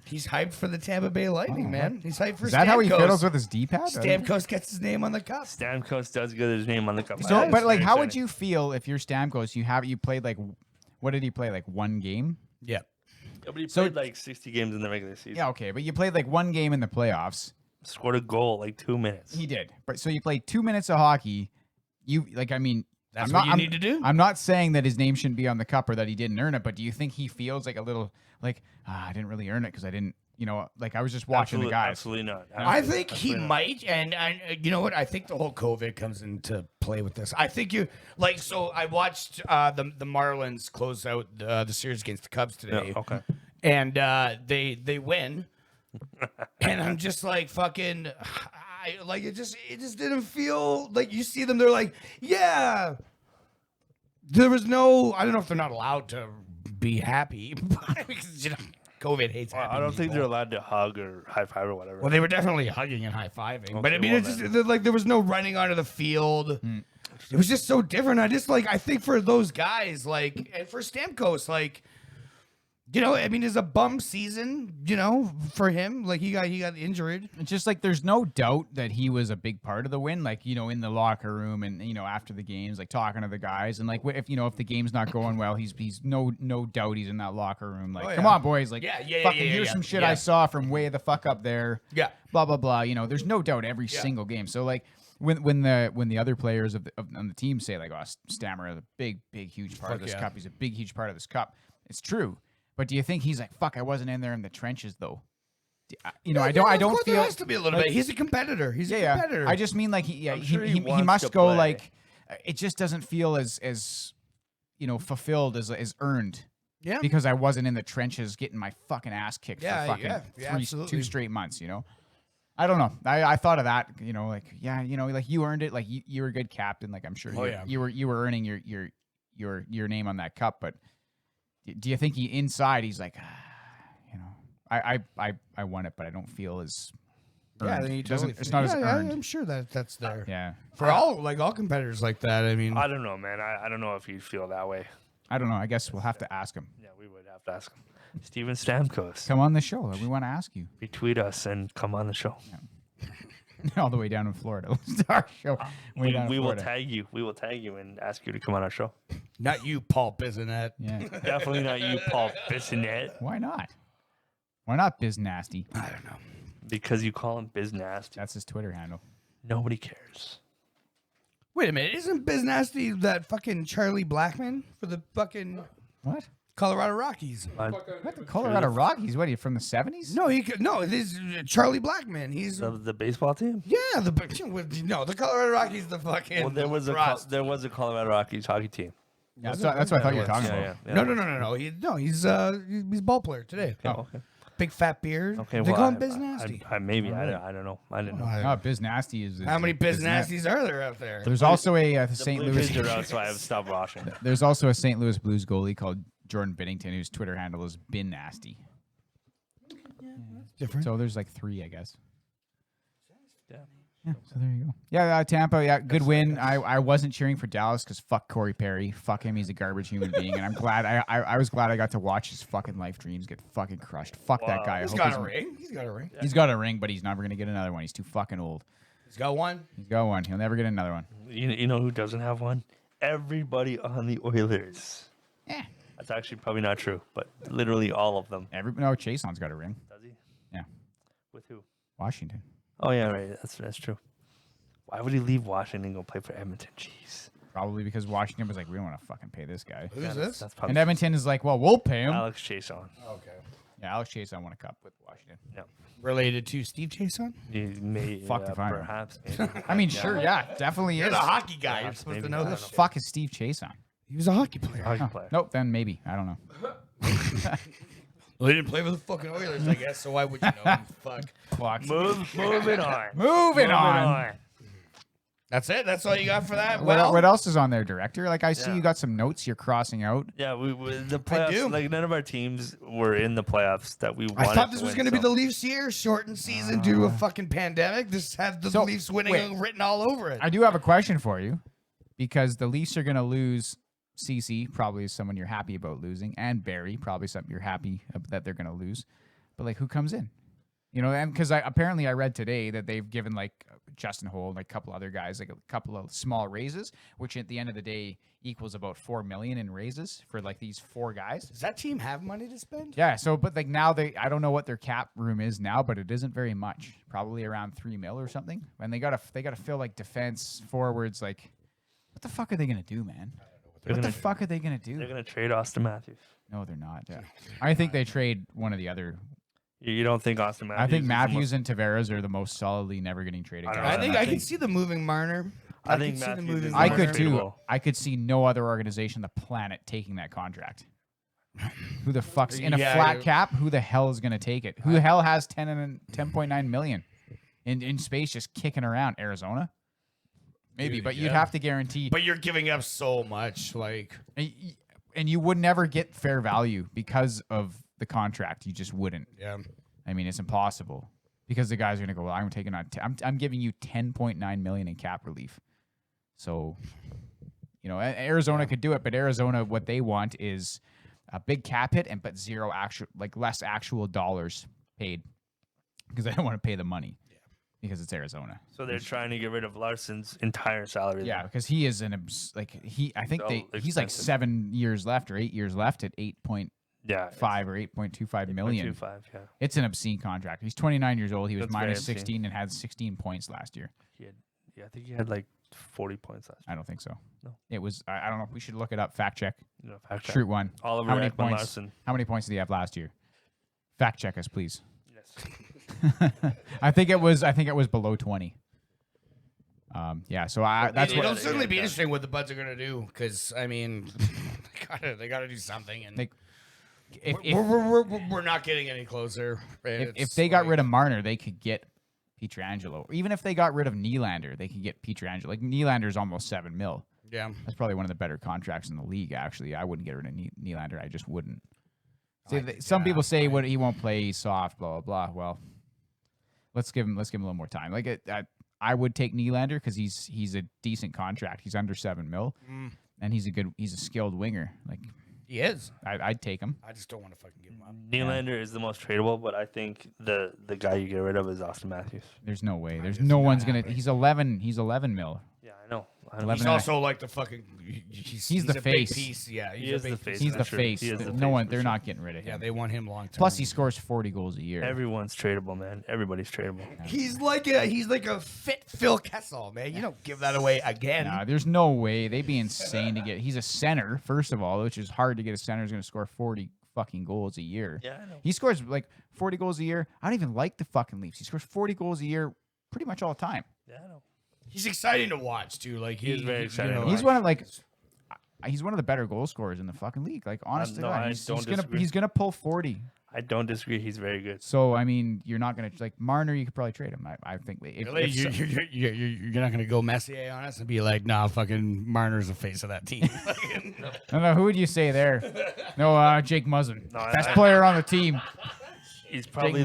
He's hyped for the Tampa Bay Lightning, man. He's hyped for Is that how he Stamkos. fiddles with his D-pad? Stamkos gets his name on the cup. Stamkos does get his name on the cup. So, That but is like, very how would exciting. you feel if you're Stamkos? You played like, what did he play? Like 1 game? Yeah. Yeah, but he So- played like 60 games in the regular season. Yeah, okay, but you played like 1 game in the playoffs. Scored a goal like 2 minutes. He did, but so you played 2 minutes of hockey. You like, I mean, That's I'm what not, you I'm, need to do. I'm not saying that his name shouldn't be on the cup or that he didn't earn it, but do you think he feels like a little like I didn't really earn it because I didn't, you know, like I was just watching the guys. Absolutely not. I think he Absolutely not. might, and you know what? I think the whole COVID comes into play with this. I think you like. So I watched the Marlins close out the series against the Cubs today. Yeah, okay. And they win, and I'm just like fucking. Like it just didn't feel like you see them. They're like, yeah. There was no. I don't know if they're not allowed to be happy because you know COVID hates. Well, happy I don't think people. they're allowed to hug or high five or whatever. Well, they were definitely hugging and high fiving, but I Okay, mean, well it's just like there was no running onto the field. It was just so different. I think for those guys, like, and for Stamkos, like, you know, I mean, it's a bum season, you know, for him. Like he got injured. It's just like there's no doubt that he was a big part of the win, like, you know, in the locker room and, you know, after the games, like talking to the guys and like if, you know, if the game's not going well, he's no doubt he's in that locker room like, Oh, yeah. come on boys, like Yeah, fucking yeah, here's yeah. some shit Yeah. I saw from way the fuck up there. Yeah. Blah blah blah, you know, there's no doubt every single game. So like when the other players on the team say like, oh, Stammer is a big huge part of Fuck this yeah. cup. He's a big huge part of this cup. It's true. But do you think he's like, fuck, I wasn't in there in the trenches though? You know, I don't Of course feel there has to be a little like- bit. He's a competitor. He's a competitor. I just mean like I'm sure he he wants must to go play. like it just doesn't feel as you know fulfilled as earned yeah. because I wasn't in the trenches getting my fucking ass kicked Yeah, for fucking yeah, absolutely. 2 straight months. You know, I don't know. I thought of that. You know, like yeah, you know, like you earned it. Like you were a good captain. Like I'm sure Oh, yeah. you were earning your name on that cup. But do you think inside he's like, you know, I won it, but I don't feel as Yeah, earned. then you It doesn't. totally It's not as earned. I'm sure that's there. Yeah. For all competitors like that. I mean, I don't know, man. I don't know if you'd feel that way. I don't know. I guess we'll have to ask him. Yeah, we would have to ask him. Steven Stamkos, Come on the show. We want to ask you. retweet us and come on the show. All the way down in Florida. It's our show. Way down in We will Florida. tag you. We will tag you and ask you to come on our show. not you, Paul Bisonet. Yeah. Definitely not you, Paul Bissonette, Why not? Why not Biz Nasty? I don't know. because you call him Biz Nasty. That's his Twitter handle. Nobody cares. Wait a minute, isn't Biz Nasty that fucking Charlie Blackman for the fucking What? Colorado Rockies? What? The Colorado Rockies? What are you from the 70s? No, this is Charlie Blackman. He's The baseball team. the Colorado Rockies. The fucking Well, there was a Colorado Rockies hockey team. Yeah, that's what I thought you were talking about. Yeah. No. He's a ball player today. Oh, okay. Big fat beard. Okay. They well, call him Biz Nasty. I don't know. I didn't know. Oh, Biz Nasty is. How many Biz Na- Nasties are there out there? There's also a The St. Blue Louis. Jays are out, so I have stopped watching. There's also a St. Louis Blues goalie called Jordan Binnington, whose Twitter handle is Bin Nasty. Different. So there's like 3, I guess. Yeah. Yeah, so there you go. Yeah, Tampa, yeah, good win. I wasn't cheering for Dallas because fuck Corey Perry. Fuck him, he's a garbage human being. And I'm glad, I was glad I got to watch his fucking life dreams get fucking crushed. Fuck that guy. He's I hope got a ring. He's got a ring. He's got a ring, but he's never going to get another one. He's too fucking old. He's got one. He's got one. He'll never get another one. You know who doesn't have one? Everybody on the Oilers. Yeah. That's actually probably not true, but literally all of them. No, Chaseon's got a ring. Does he? Yeah. With who? Washington. Oh yeah, right. That's true. Why would he leave Washington and go play for Edmonton? Jeez. Probably because Washington was like, we don't want to fucking pay this guy. Who's this? That's probably And Edmonton is like, well, we'll pay him. Alex Chason. Okay. Yeah, Alex Chaseon won a cup with Washington. No. Related to Steve Chason? He may, Fuck if I know. perhaps. Maybe. I mean, sure, yeah, definitely You're is. the hockey guy. You're Perhaps, supposed to maybe. know I this. don't The fuck is Steve Chason? He was a hockey player. Hockey Huh. player. Nope, then maybe. I don't know. Well, he didn't play for the fucking Oilers, I guess. So why would you know him? Fuck. Moving on. Moving on. That's it. That's all you got for that. What else is on there, director? Like, I see Yeah. you got some notes you're crossing out. Yeah, we the do. playoffs. Like none of our teams were in the playoffs that we wanted. I thought this to was win, going to be so- the Leafs' year, shortened season due to a fucking pandemic. This had the So, Leafs winning wait. written all over it. I do have a question for you, because the Leafs are going to lose CC, probably is someone you're happy about losing, and Barry, probably something you're happy that they're going to lose. But, like, who comes in? You know, and because apparently I read today that they've given, like, Justin Holt, like a couple other guys, like a couple of small raises, which at the end of the day equals about $4 million in raises for, like, these 4 guys. Does that team have money to spend? Yeah, so, but, like, now I don't know what their cap room is now, but it isn't very much. Probably around $3 million or something. And they gotta fill, like, defense, forwards, like, what the fuck are they going to do, man? What the fuck are they going to do? They're gonna trade Austin Matthews. No, they're not. Yeah. I think they trade one of the other. You don't think Austin Matthews? I think is the Matthews and Tavares are the most solidly never getting traded I don't guys. know. I think I can see the moving Marner. I think can see the Matthews moving is I more could too. tradable. I could see no other organization on the planet taking that contract. Who the fuck's in a Yeah, flat yeah. cap? Who the hell is going to take it? Who the hell has 10.9 million in space just kicking around? Arizona? Maybe, Dude, but you'd yeah. have to guarantee. But you're giving up so much. Like, And you would never get fair value because of the contract. You just wouldn't. yeah. I mean, it's impossible because the guys are gonna go. Well, I'm taking on. I'm giving you 10.9 million in cap relief. So, you know, Arizona could do it, but Arizona, what they want is a big cap hit but zero actual, like less actual dollars paid because they don't want to pay the money because it's Arizona. So they're trying to get rid of Larson's entire salary. Yeah, then. because he is I think So he's like expensive. 7 years left or 8 years left at 8.5 Yeah. or 8.25 million. 8.25, yeah. It's an obscene contract. He's 29 years old. He was That's very minus obscene. 16 and had 16 points last year. I think he had like 40 points last year. I don't think so. No. It was. I don't know. We should look it up. Fact check. You know, fact check. Shoot one. Oliver How many Ekman points? Larsson. How many points did he have last year? Fact check us, please. Yes. I think it was below 20. Yeah. So that's It'll what. certainly be interesting what the Buds are gonna do because I mean, they gotta do something. And They- we're not getting any closer. If they got rid of Marner, they could get Pietrangelo. Even if they got rid of Nylander, they could get Pietrangelo. Like Nylander's almost $7 million. yeah, That's probably one of the better contracts in the league. Actually, I wouldn't get rid of Nylander. I just wouldn't. Some people say he won't play. He's soft. Blah blah blah. Well, let's give him a little more time. Like I would take Nylander because he's a decent contract. He's under $7 million, and he's a skilled winger. Like He is. I'd take him. I just don't want to fucking give him up. Nylander is the most tradable, but I think the guy you get rid of is Austin Matthews. There's no way. There's just no not one's gonna. happening. He's 11. He's 11 mil. Yeah, I know. He's also like the fucking. He's the a big face. piece. Yeah, He is a big the piece. face. He's the Sure. face. He is the No face one. for They're sure. not getting rid of Yeah, him. they want him long term. Plus, he scores 40 goals a year. Everyone's tradable, man. Everybody's tradable. He's like a fit Phil Kessel, man. You don't give that away again. Nah, there's no way. They'd be insane to get. He's a center, first of all, which is hard to get. A center who's going to score 40 fucking goals a year. Yeah, I know. He scores like 40 goals a year. I don't even like the fucking Leafs. He scores 40 goals a year pretty much all the time. Yeah, I know. He's exciting to watch too. Like He is very exciting to He's one of the better goal scorers in the fucking league. Like honestly, no, I don't disagree. he's gonna pull 40. I don't disagree. He's very good. So I mean, you're not gonna like Marner. You could probably trade him. I think. Really? You're not gonna go Messier on us and be like, nah, fucking Marner's the face of that team. No. Who would you say there? No, Jake Muzzin, No, best player on the team. He's probably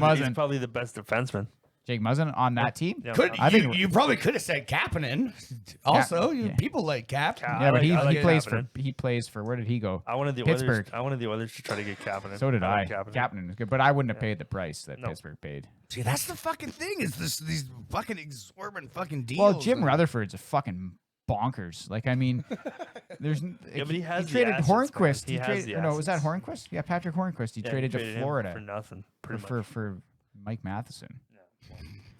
the best defenseman. Jake Muzzin on that team. Yeah. I think you probably could have said Kapanen. Also, yeah. people like Cap. Cap. Yeah, but I like he plays for where did he go? I wanted the Pittsburgh. Oilers. I wanted the Oilers to try to get Kapanen. So did I. like Kapanen. Kapanen is good, but I wouldn't have paid the price that No. Pittsburgh paid. See, that's the fucking thing. Is these fucking exorbitant fucking deals? Well, Jim man. Rutherford's a fucking bonkers. Like, I mean, there's but he has the traded assets, man. Hornquist. He has the no, was that assets. Hornquist? Yeah, Patrick Hornquist. He Yeah, traded to him Florida for nothing. Pretty much. for Mike Matheson.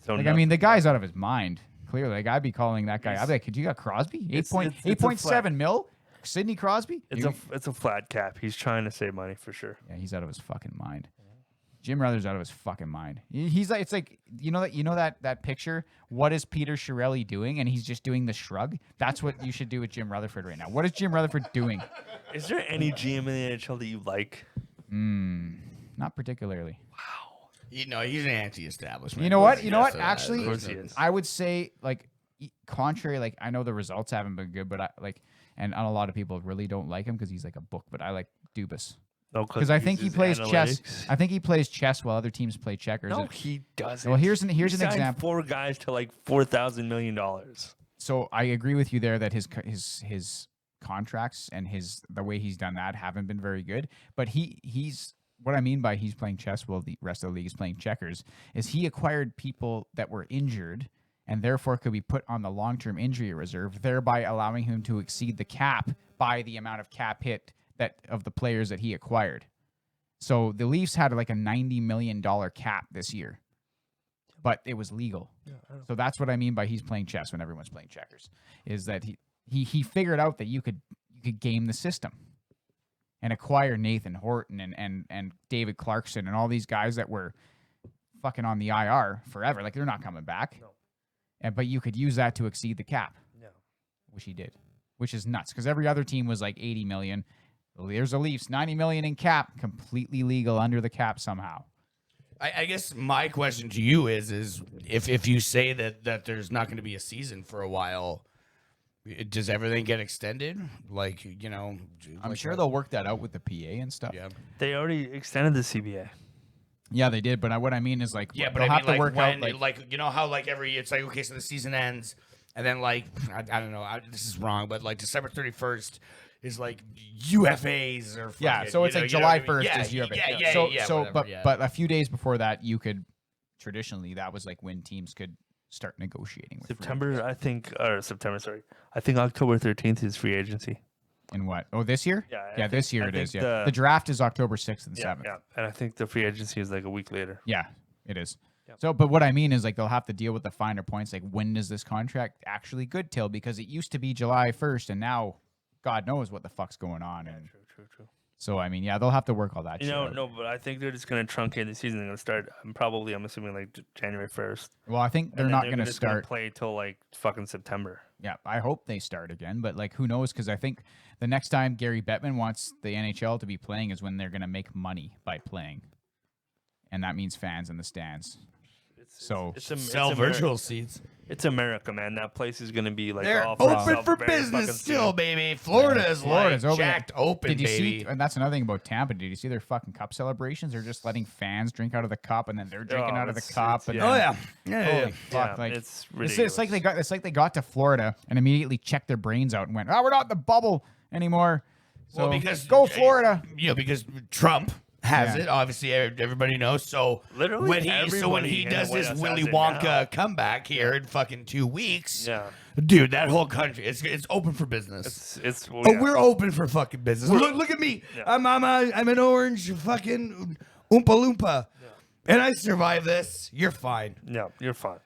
So Like, I mean, the guy's out of his mind. Clearly, like I'd be calling that guy. I'd be like, "You got Crosby? It's a 8.7 mil? Sidney Crosby? it's a flat cap. He's trying to save money for sure. Yeah, he's out of his fucking mind. Jim Rutherford's out of his fucking mind. He's like, it's like you know that picture. What is Peter Chiarelli doing? And he's just doing the shrug. That's what you should do with Jim Rutherford right now. What is Jim Rutherford doing? Is there any GM in the NHL that you like? Not particularly. He's an anti-establishment. You know what? Of course he is. I would say like contrary. Like I know the results haven't been good, but and a lot of people really don't like him because he's like a book. But I like Dubas. No, Because I think he plays chess. analytics. I think he plays chess while other teams play checkers. No, he doesn't. Well, here's an He signed example. 4 guys to like $4,000 million. So I agree with you there that his contracts and the way he's done that haven't been very good. But he's what I mean by he's playing chess while the rest of the league is playing checkers is he acquired people that were injured and therefore could be put on the long-term injury reserve, thereby allowing him to exceed the cap by the amount of cap hit that of the players that he acquired. So the Leafs had like a $90 million cap this year, but it was legal. So that's what I mean by he's playing chess when everyone's playing checkers, is that he figured out that you could game the system and acquire Nathan Horton and David Clarkson and all these guys that were fucking on the IR forever. Like they're not coming back. No. But you could use that to exceed the cap. Yeah. Which he did, which is nuts because every other team was like 80 million. Well, there's the Leafs, 90 million in cap, completely legal under the cap somehow. I guess my question to you is if you say that there's not going to be a season for a while, does everything get extended? Like, I'm sure they'll work that out with the PA and stuff. Yeah. They already extended the CBA. Yeah, they did. But what I mean is like, Yeah, but they'll I have mean, to work when, out like how like it's like, okay, so the season ends and then like, I don't know, this is wrong, but like December 31st is like UFAs or yeah. fucking, So it's like July 1st Yeah, is UFA. yeah, So whatever, yeah. but a few days before that, you could traditionally that was like when teams could start negotiating with free September, I think, or September, sorry. I think October 13th is free agency. In what? Oh, this year? Yeah, I Yeah, this year I it is. think Yeah. The draft is October 6th and 7th. Yeah, and I think the free agency is like a week later. Yeah, it is. Yep. So, but what I mean is like they'll have to deal with the finer points. Like when is this contract actually good till? Because it used to be July 1st and now God knows what the fuck's going on. And True. so, I mean, yeah, they'll have to work all that shit out. No, but I think they're just going to truncate the season. They're going to start, I'm assuming like January 1st. Well, I think they're And then not they're going to just gonna start. play till like fucking September. Yeah, I hope they start again, but like who knows? Because I think the next time Gary Bettman wants the NHL to be playing is when they're going to make money by playing. And that means fans in the stands. So Sell virtual seats. It's America, man. That place is gonna be like They're all open for very fucking business still, soon. baby. Florida's Florida's like open. jacked open, Did you baby. see? And that's another thing about Tampa. Did you see their fucking cup celebrations? They're just letting fans drink out of the cup, and then they're drinking out of the cup. And Oh then, yeah. holy fuck! Yeah, Like it's it's like ridiculous. it's like they got to Florida and immediately checked their brains out and went, "Oh, we're not in the bubble anymore." So Well, because go Florida. Because Trump has Yeah. it. Obviously, everybody knows. So Literally when he everybody in does the White this House Willy has it now. Wonka comeback here in fucking 2 weeks, Yeah, dude, that whole country it's open for business. it's Oh, yeah. we're open for fucking business. Look at me. Yeah. I'm an orange fucking Oompa Loompa, and I survived this. You're fine. No, you're fine.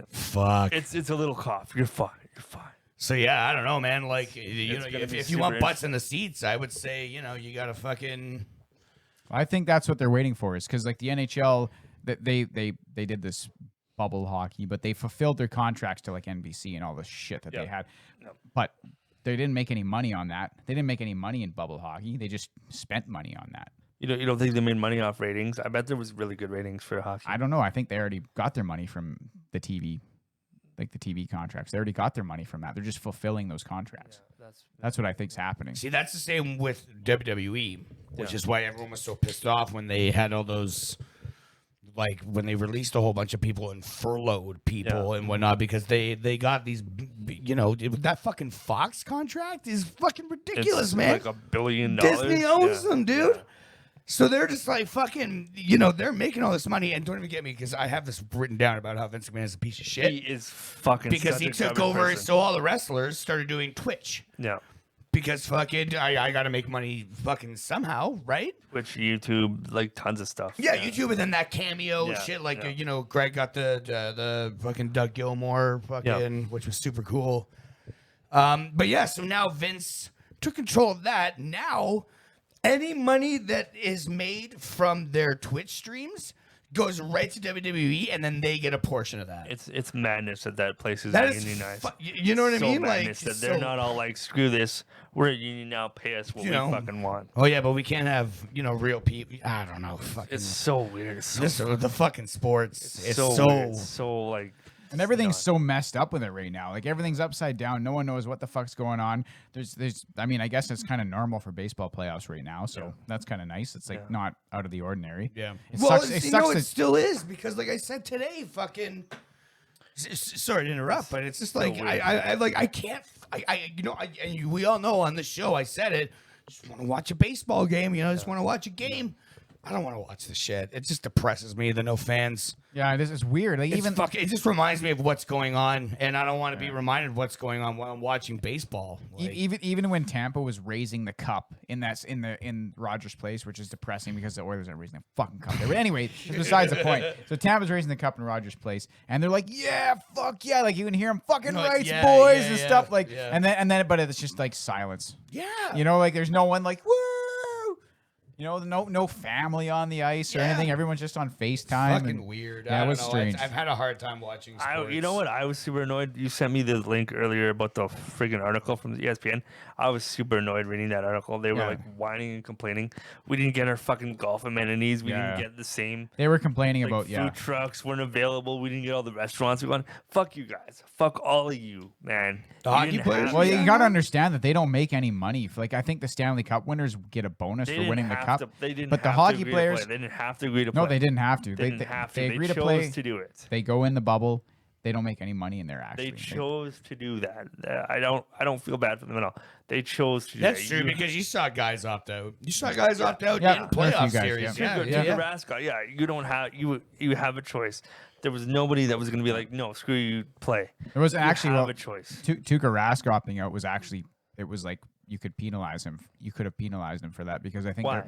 Fuck. It's a little cough. You're fine. You're fine. So yeah, I don't know, man. Like you know, gonna if be you super want butts in the seats, I would say you gotta fucking. I think that's what they're waiting for, is because like the NHL, that they did this bubble hockey, but they fulfilled their contracts to like NBC and all the shit that they had, but they didn't make any money on that. They didn't make any money in bubble hockey. They just spent money on that. You don't think they made money off ratings? I bet there was really good ratings for hockey. I don't know. I think they already got their money from the TV, like the TV contracts. They already got their money from that. They're just fulfilling those contracts. That's what I think's happening. See, that's the same with WWE, which is why everyone was so pissed off when they had all those, like when they released a whole bunch of people and furloughed people and whatnot because they got these, that fucking Fox contract is fucking ridiculous, It's man. like $1 billion. Disney owns Yeah. them, dude. Yeah. So they're just like fucking, they're making all this money. And don't even get me because I have this written down about how Vince McMahon is a piece of shit He is fucking because such he a took stubborn over. person. So all the wrestlers started doing Twitch. Yeah. Because fucking, I got to make money fucking somehow, right? Which YouTube, like tons of stuff. Yeah, YouTube, and then that cameo Yeah, shit. Like, yeah. Greg got the fucking Doug Gilmore fucking, which was super cool. But yeah, so now Vince took control of that. Now, any money that is made from their Twitch streams goes right to WWE, and then they get a portion of that. It's madness that place is That is unionized. you know what I So mean? madness Like, that they're not all like, screw this. We're a union now. Pay us what we fucking want. Oh yeah, but we can't have real people. I don't know. Fucking It's so weird. It's so, this the fucking sports. It's so so weird. It's so like. And everything's so messed up with it right now. Like everything's upside down. No one knows what the fuck's going on. There's. I mean, I guess it's kind of normal for baseball playoffs right now. So that's kind of nice. It's like not out of the ordinary. Yeah. It Well, sucks. It you sucks. know, it that- still is because, like I said today, fucking. Sorry to interrupt, but it's just like weird. I can't. We all know on the show I said it. Just want to watch a baseball game. Just want to watch a game. I don't want to watch the shit. It just depresses me. The no fans. Yeah, this is weird. Like It just reminds me of what's going on, and I don't want to be reminded of what's going on while I'm watching baseball. Like, even when Tampa was raising the cup in Rogers Place, which is depressing because the Oilers aren't raising the fucking cup there. But anyway, it's besides the point. So Tampa's raising the cup in Rogers Place, and they're like, "Yeah, fuck yeah!" Like you can hear them fucking Like, rights, yeah, boys, yeah, and yeah, stuff like. yeah. And then, but it's just like silence. yeah, Like there's no one like woo. No family on the ice or Yeah. anything. Everyone's just on FaceTime. fucking and- weird. Yeah, I it don't was know. strange. I've had a hard time watching sports. You know what? I was super annoyed. You sent me the link earlier about the friggin' article from the ESPN. I was super annoyed reading that article. They were Yeah. like whining and complaining. We didn't get our fucking golf amenities. We Yeah. didn't get the same. They were complaining Like, about food trucks weren't available. We didn't get all the restaurants we wanted. Fuck you guys. Fuck all of you, man. The You hockey didn't players? have- Well, Yeah. you got to understand that they don't make any money. Like I think the Stanley Cup winners get a bonus they for didn't winning the have cup. to- they didn't but the have to hockey agree to players, play. They didn't have to agree to play. no, they didn't have to. They didn't have to. They They agree to chose play. to do it. They go in the bubble. They don't make any money in there. Actually, They chose to do that. I don't feel bad for them at all. They chose to do That's that. true You- because you saw guys opt out. You saw guys opt out Yeah, in there are a few playoff guys, series. yeah. Tuukka- Yeah, Tuukka Rask, yeah, you don't have you have a choice. There was nobody that was going to be like, no, screw you, play. there was You actually have a choice. Tuukka Rask opting out was actually it was like you could penalize him. You could have penalized him for that because I think Why?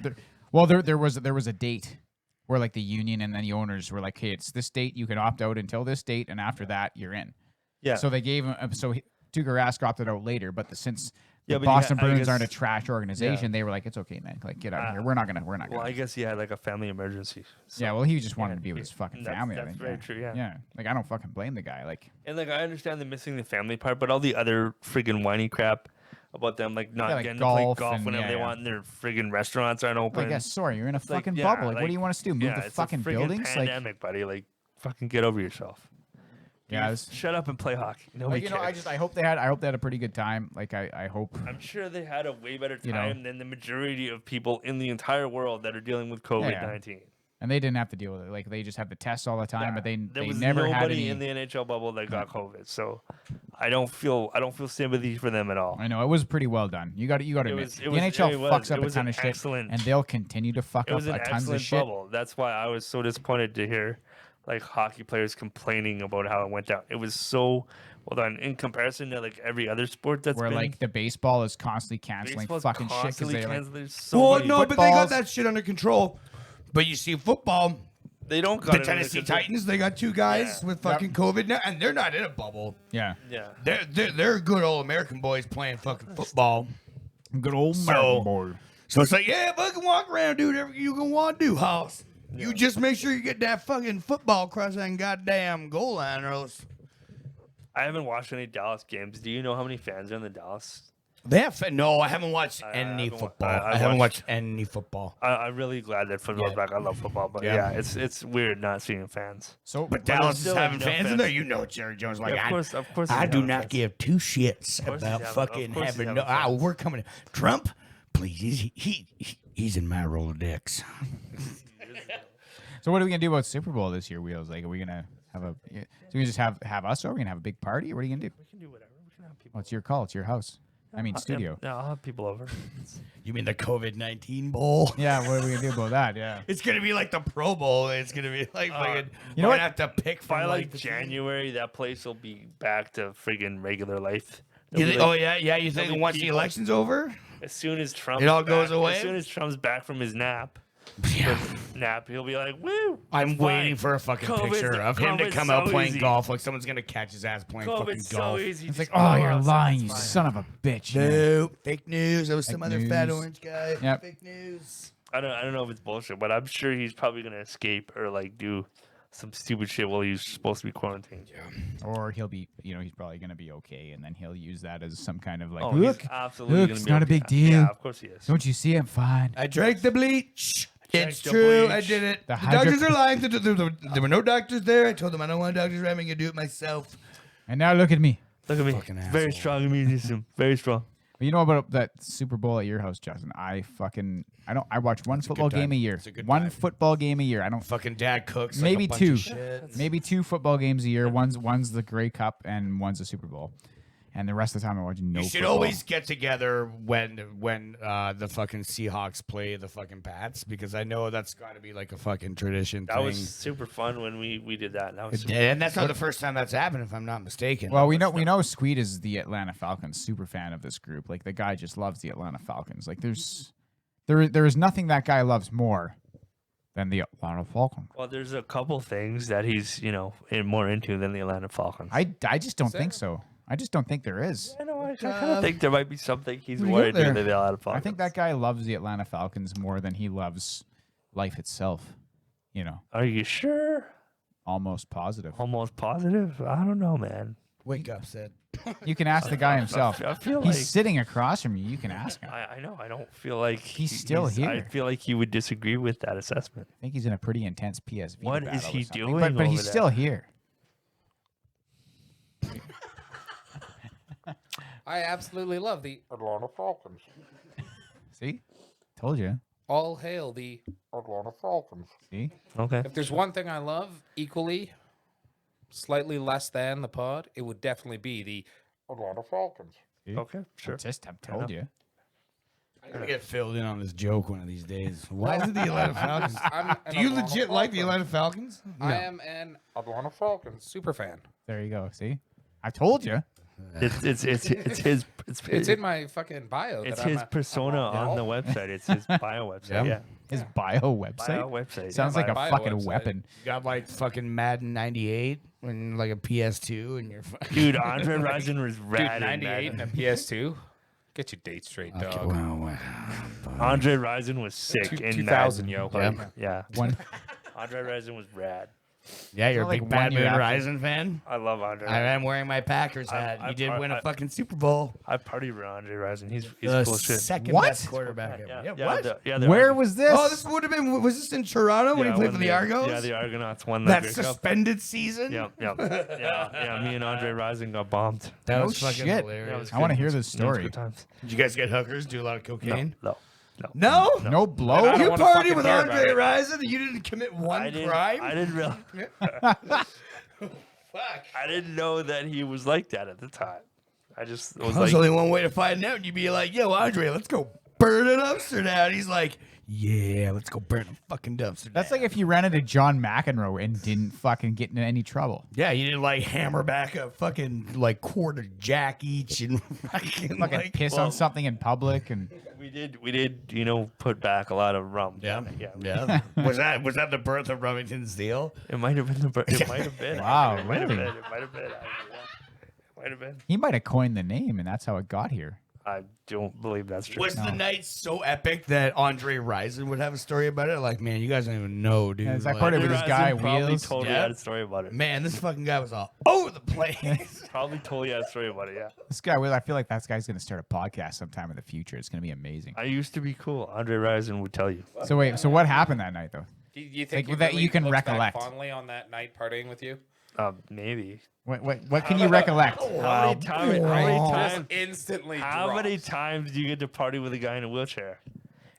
there was a date where like the union and then the owners were like, hey, it's this date you can opt out until this date, and after that you're in. Yeah. So they gave him. Tuukka Rask opted out later, but since Yeah, the but Boston I Bruins guess- aren't a trash organization, they were like, it's okay, man. Like get out of here. We're not gonna. Well, I guess he had like a family emergency. So- Yeah, well, he just wanted to be with his fucking That's- family. I that's think. very true, yeah. Yeah, like I don't fucking blame the guy. Like, And like I understand the missing the family part, but all the other friggin' whiny crap about them like not Yeah, like getting golf to play golf and- whenever yeah, they yeah. want, and their friggin' restaurants aren't open. I guess sorry, you're in a It's like, fucking yeah, bubble. Like, what do you want us to do? Move yeah, the it's a fucking friggin' buildings? Like, pandemic, buddy. Like Fucking get over yourself. Yeah, Shut up and play hockey. Nobody cares. I hope they had a pretty good time. Like I hope. I'm sure they had a way better You know. time than the majority of people in the entire world that are dealing with COVID-19. And they didn't have to deal with it. Like they just have to test all the time, but they was never had nobody any. in the NHL bubble that got COVID. So I don't feel sympathy for them at all. I know it was pretty well done. You got to admit, the NHL fucks up a ton of shit, and they'll continue to fuck It up was an a tons of excellent shit. bubble. That's why I was so disappointed to hear like hockey players complaining about how it went down. It was so well done in comparison to like every other sport that's Where been. like the baseball is constantly canceling Baseball's fucking shit because constantly they like. canceling. There's so Well, many- no, but they got footballs. that shit under control. But you see, football, they don't got the it under Tennessee control. Titans, they got 2 guys Yeah. with fucking COVID now, and they're not in a bubble. Yeah, Yeah. They're good old American boys playing fucking football. good old So- American boy. So it's like, yeah, fucking walk around, do whatever you gonna want to do, house. You just make sure you get that fucking football across that goddamn goal line, or else I haven't watched any Dallas games. Do you know how many fans are in the Dallas? they have. No, I haven't watched any haven't wa- football. I I haven't watched- watched any football. I'm really glad that football's Yeah. back. I love football, but Yeah. yeah, it's weird not seeing fans. So, But there's Dallas is still having enough fans in fans. there. You know, Jerry Jones like Yeah, of course. I he's do having not fans. give 2 shits course he's about having- of fucking course he's having. having fans. We're coming. Trump, please. He's in my Rolodex. so what are we gonna do about Super Bowl this year, Wheels? Like, are we gonna have a? So we just have us over? We gonna have a big party? Or what are you gonna do? We can do whatever. We can have people. Well, it's your call. It's your house. I mean, studio. Yeah, I'll have people over. You mean the COVID-19 bowl? Yeah, what are we gonna do about that? Yeah. It's gonna be like the Pro Bowl. It's gonna be like fucking. you know might what? have to pick from By like the January, that place will be back to friggin' regular life. You They'll be think, like- oh yeah. You think be once the people- election's over? As soon as Trump It all goes away? As soon as Trump's back from his nap, Yeah. he'll be like, "Woo!" I'm it's waiting fine. for a fucking COVID's- picture of him to COVID's come out so playing easy. golf. Like someone's gonna catch his ass playing fucking COVID's so golf. easy. It's Just like, oh, go you're outside, lying, it's you fine." son of a bitch. No, fake news. That was some Fake other fat news. orange guy. Yep. Fake news. I don't know if it's bullshit, but I'm sure he's probably gonna escape or like do some stupid shit while he's supposed to be quarantined. Or he'll be, he's probably gonna be okay, and then he'll use that as some kind of like, Oh, look, he's absolutely look, gonna it's be not a okay. big deal. Yeah, of course he is. Don't you see? I'm fine. I drank the bleach. drank It's the true. I bleach. did it. The The hydro- doctors are lying. There were no doctors there. I told them I don't want doctors around me. I can do it myself. And now look at me. Look at me, Fucking very asshole. strong immune system, very strong. You know about that Super Bowl at your house, Justin? I watch one football time. game a year. It's a good One time. football game a year. I don't. Fucking dad cooks. like, Maybe a bunch two. of shit. Maybe 2 football games a year. One's the Grey Cup and one's the Super Bowl. And the rest of the time I watch no. You should football. always get together when the fucking Seahawks play the fucking Pats, because I know that's got to be like a fucking tradition That thing. was super fun when we did that. That was super And that's not the first time that's happened, if I'm not mistaken. Well, we know Skweeed is the Atlanta Falcons super fan of this group. Like the guy just loves the Atlanta Falcons. Like there is nothing that guy loves more than the Atlanta Falcons. Well, there's a couple things that he's, more into than the Atlanta Falcons. I just don't think so. I just don't think there is. I know. I kind of think there might be something he's what do you more got into there? than the Atlanta Falcons. I think that guy loves the Atlanta Falcons more than he loves life itself. Are you sure? Almost positive. Almost positive? I don't know, man. Wake up, Sid. You can ask the guy himself. I feel He's like sitting across from you. You can ask him. I know. I don't feel like He's still here. I feel like he would disagree with that assessment. I think he's in a pretty intense PSV. What battle is or he something. doing But over he's there? still here. I absolutely love the Atlanta Falcons. See? Told you. All hail the Atlanta Falcons. See? Okay. If there's one thing I love equally, slightly less than the pod, it would definitely be the Atlanta Falcons. See? Okay. Sure. I've told you. I'm gonna get filled in on this joke one of these days. Why is it the Atlanta Falcons? I'm an Do you Atlanta legit like the Falcons. Atlanta Falcons? I am an Atlanta Falcons super fan. There you go. See? I told you. It's his It's in my fucking bio. it's that I'm his a- persona on the website. It's his bio website. Yeah. His bio website. Bio website. Sounds yeah, like a bio. bio fucking website. weapon. You got like fucking Madden 98 and like a PS2 and you're fucking. Dude, Andre Rison was Dude, rad. in 98 Madden. and a PS2. Get your date straight, dog. Okay, well, Andre Rison was sick in 2000, Madden. yo. Like, yeah. One Andre Rison was rad. Yeah, you're a Not like big 1 Bad year Moon after. Rising fan. I love Andre. I am wearing my Packers I- hat. I He did par- win a I- fucking Super Bowl. I party with Andre Rising. He's The cool as shit. second What? best quarterback ever. Yeah, what? Where was this? Oh, this would have been. Was this in Toronto when he played for the Argos? Yeah, the Argonauts won that Grey Cup. suspended season. Yeah. Me and Andre Rising got bombed. That No was fucking shit. Yeah, it hilarious. was I want to good. hear It this was- it was story. good times. Did you guys get hookers? Do a lot of cocaine? No. No. No blow. I don't You wanna partied fucking with hear about Andre it. Rising and you didn't commit one I crime? didn't realize. Fuck. I didn't know that he was like that at the time. I just was There's like, only one way to find out. You'd be like, yo, Andre, let's go burn a dumpster down. He's like, yeah, let's go burn a fucking dumpster That's down. like if you ran into John McEnroe and didn't fucking get into any trouble. Yeah, you didn't like hammer back a fucking like quarter jack each and fucking Fucking like, piss on something in public and we did, put back a lot of rum. Yeah. yeah. was that the birth of Remington Steel? It might have been It might have been. Wow, It might have really? been. It might have been. Yeah. Might have been. he might have coined the name and that's how it got here. I don't believe that's true. Was the night so epic that Andre Rison would have a story about it? Like, man, you guys don't even know, dude. Yeah, is that Like, part of it? Andre This guy Rison probably Wheels? totally Yeah. had a story about it. man, this fucking guy was all over the place. Probably totally had a story about it. Yeah. This guy, I feel like that guy's going to start a podcast sometime in the future. It's going to be amazing. I used to be cool. Andre Rison would tell you. So wait, so what happened that night though? You think Like, he that really you can looks back recollect. fondly on that night partying with you? Maybe. What can you recollect? How many times? Just instantly. How many drops. times do you get to party with a guy in a wheelchair?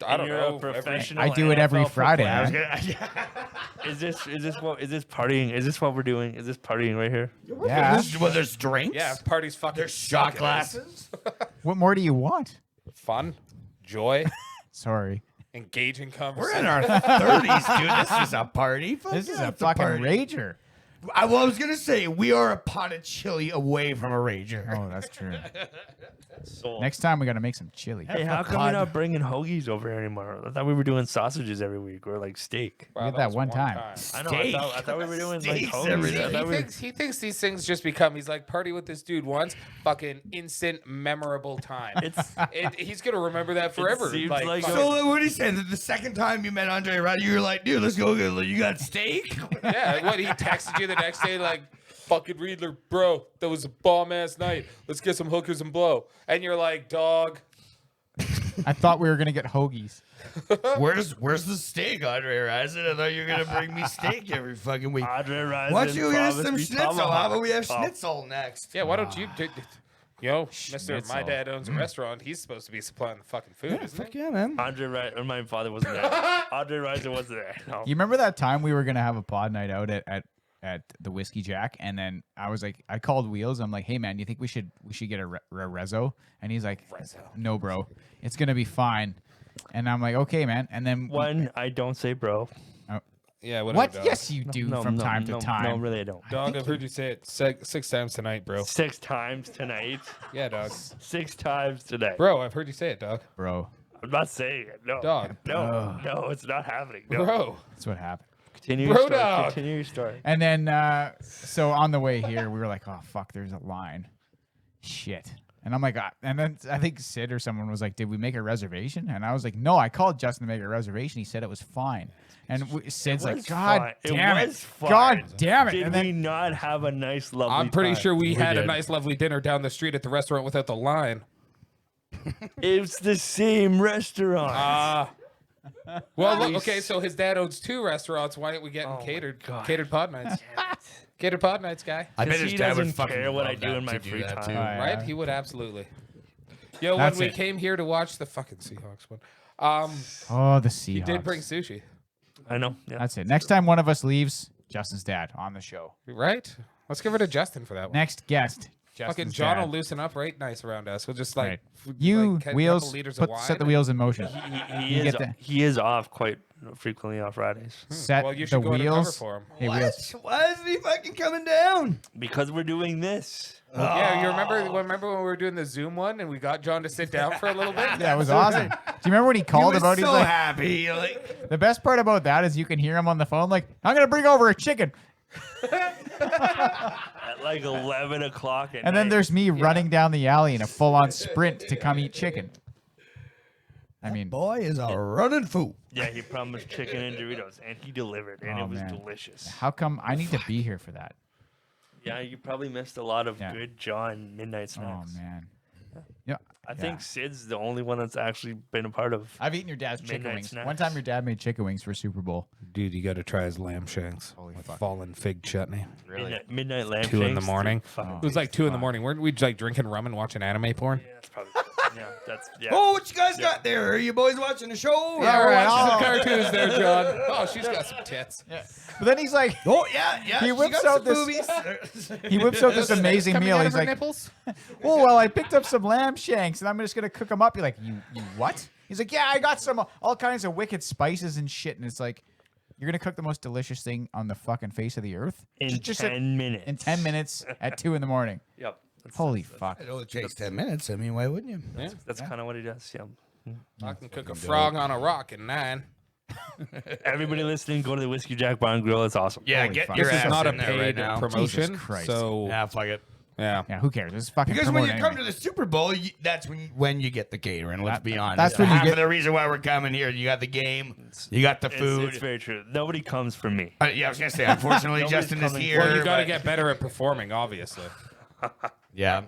I don't You're know. A professional I do it every NFL Friday. football Man. Is this partying? Is this what we're doing? Is this partying right here? Yeah. Well, there's drinks. Yeah, parties fucking. There's shot suck. glasses. What more do you want? Fun, joy, Sorry. engaging We're conversation. in our 30s, dude. This is a party. Fuck This yeah, is a it's fucking party. rager. I was gonna say we are a pot of chili away from a rager. Oh, that's true. So, Next time we got to make some chili. hey, how come you're not bringing hoagies over here anymore? I thought we were doing sausages every week or like steak. Wow, did that was one time. I know. Steak. I thought we were doing like Steaks hoagies. every day. I thought we- He thinks these things just become. He's like party with this dude once, fucking instant memorable time. He's gonna remember that forever. seems Like, like fucking- So what are you saying? That the second time you met Andre Roddy, you were like, dude, let's go get. You got steak? yeah, what he texted you the next day like, fucking Riedler, bro, that was a bomb ass night. Let's get some hookers and blow. And you're like, dog. I thought we were gonna get hoagies. Where's the steak, Andre Rison? I thought you were gonna bring me steak every fucking week. Andre Rison Why don't you get us promised some me schnitzel? How about tomahawk. we have Oh, schnitzel next? Yeah, why don't you do? Yo, Mister, my Schnitzel. dad owns a restaurant. He's supposed to be supplying the fucking food, isn't Fuck he? yeah, man. Andre Rison, my father wasn't there. Andre Rison wasn't there. No. You remember that time we were gonna have a pod night out at the Whiskey Jack, and then I was like, I called Wheels. I'm like, hey man, you think we should get a rezo? And he's like, Rezo. no, bro, it's gonna be fine. And I'm like, okay, man. And then One, I don't say bro. Yeah, whatever. what? Dog. Yes, you do from time to time. No, really, I don't. Dog, I've heard you say it six times tonight, bro. 6 times tonight. Yeah, dog. 6 times today. Bro, I've heard you say it, dog. Bro, I'm not saying it. No. Dog. No, no, it's not happening. No. Bro. that's what happened. Continue Bro your story. dog. Continue your story. And then, so on the way here, we were like, oh, fuck, there's a line. Shit. And I'm like, and then I think Sid or someone was like, did we make a reservation? And I was like, no, I called Justin to make a reservation. He said it was fine. And Sid's like, was God fine. It damn it. was fine. God damn it. Did and we then, not have a nice, lovely I'm pretty time? sure we had a did. nice, lovely dinner down the street at the restaurant without the line. It's the same restaurant. Well, look, okay, so his dad owns 2 restaurants. Why aren't we getting Oh my catered God. pod nights? Catered pod nights, guy. I bet Because his he dad would doesn't fucking care what I love do that in my to do free that, time. too. Right? He would absolutely. Yo, That's when we it. came here to watch the fucking Seahawks one, oh, the he Seahawks. did bring sushi, I know. Yeah. That's it. Next time one of us leaves, Justin's dad on the show. right? Let's give it to Justin for that one. Next guest, Fucking Justin's John dad. will loosen up right nice around us. We'll just like Right. like, You, get a Wheels, couple liters of set the wine wheels in motion. He You is get the- he is off quite frequently on Fridays Set Well, you the should go undercover wheels. for him. Hey, Wheels. Why isn't he fucking coming down? because we're doing this. Yeah, you remember when we were doing the Zoom one and we got John to sit down for a little bit? Yeah, it was awesome. Do you remember when he He called was about? so He's like, happy. Like, the best part about that is you can hear him on the phone, like, I'm gonna bring over a chicken, At like 11 o'clock at and then night. there's me running down the alley in a full-on sprint to come eat chicken. I mean, Boy is a running fool. Yeah, he promised chicken and Doritos, and he delivered, and it was delicious. how come I need to be here for that? Yeah, you probably missed a lot of Yeah. good John midnight snacks. Oh man. Yeah. I think Sid's the only one that's actually been a part of. I've eaten your dad's chicken Midnight wings. snacks. One time, your dad made chicken wings for Super Bowl. Dude, you got to try his lamb shanks. Holy with fuck. fallen fig chutney. Midnight lamb 2 in the shanks, morning. dude, fuck. It was like 2 in the morning. Weren't we like drinking rum and watching anime porn? Yeah, that's probably. Yeah, that's Oh, what you guys got there? Are you boys watching the show? Yeah, we're right, watching oh. some cartoons there, John. Oh, she's got some tits. But then he's like, Oh yeah. He she whips got out some this- movies. he whips out this amazing Coming meal. out He's of her like, nipples? oh, well, I picked up some lamb shanks and I'm just gonna cook them up. You're like, you what? He's like, yeah, I got some all kinds of wicked spices and shit. And it's like, you're gonna cook the most delicious thing on the fucking face of the earth in Just 10 minutes. in 10 minutes at 2 in the morning. Yep. Holy fuck! It only takes 10 minutes. I mean, why wouldn't you? Yeah. That's kind of what he does. Yeah. I can cook a frog on a rock in 9. Everybody listening, go to the Whiskey Jack Bar and Grill. It's awesome. Yeah, Holy get fuck. your This ass is not a in there right paid now. promotion. Jesus Christ. So, Yeah, fuck it. yeah. Yeah, who cares? This is fucking Because when you promote come to anyway. the Super Bowl, that's when you get the catering. Let's be honest. that's when you half get- of the reason why we're coming here. You got the game, you got the food. It's very true. Nobody comes for me. Yeah, I was gonna say. Unfortunately, Nobody's Justin is coming. here. Well, you got to but- get better at performing, obviously. Yeah.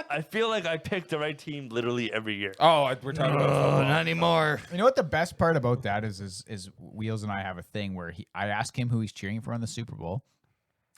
I feel like I pick the right team literally every year. Oh, we're talking about Oh, football. not anymore. You know what the best part about that is Wheels and I have a thing where I ask him who he's cheering for in the Super Bowl,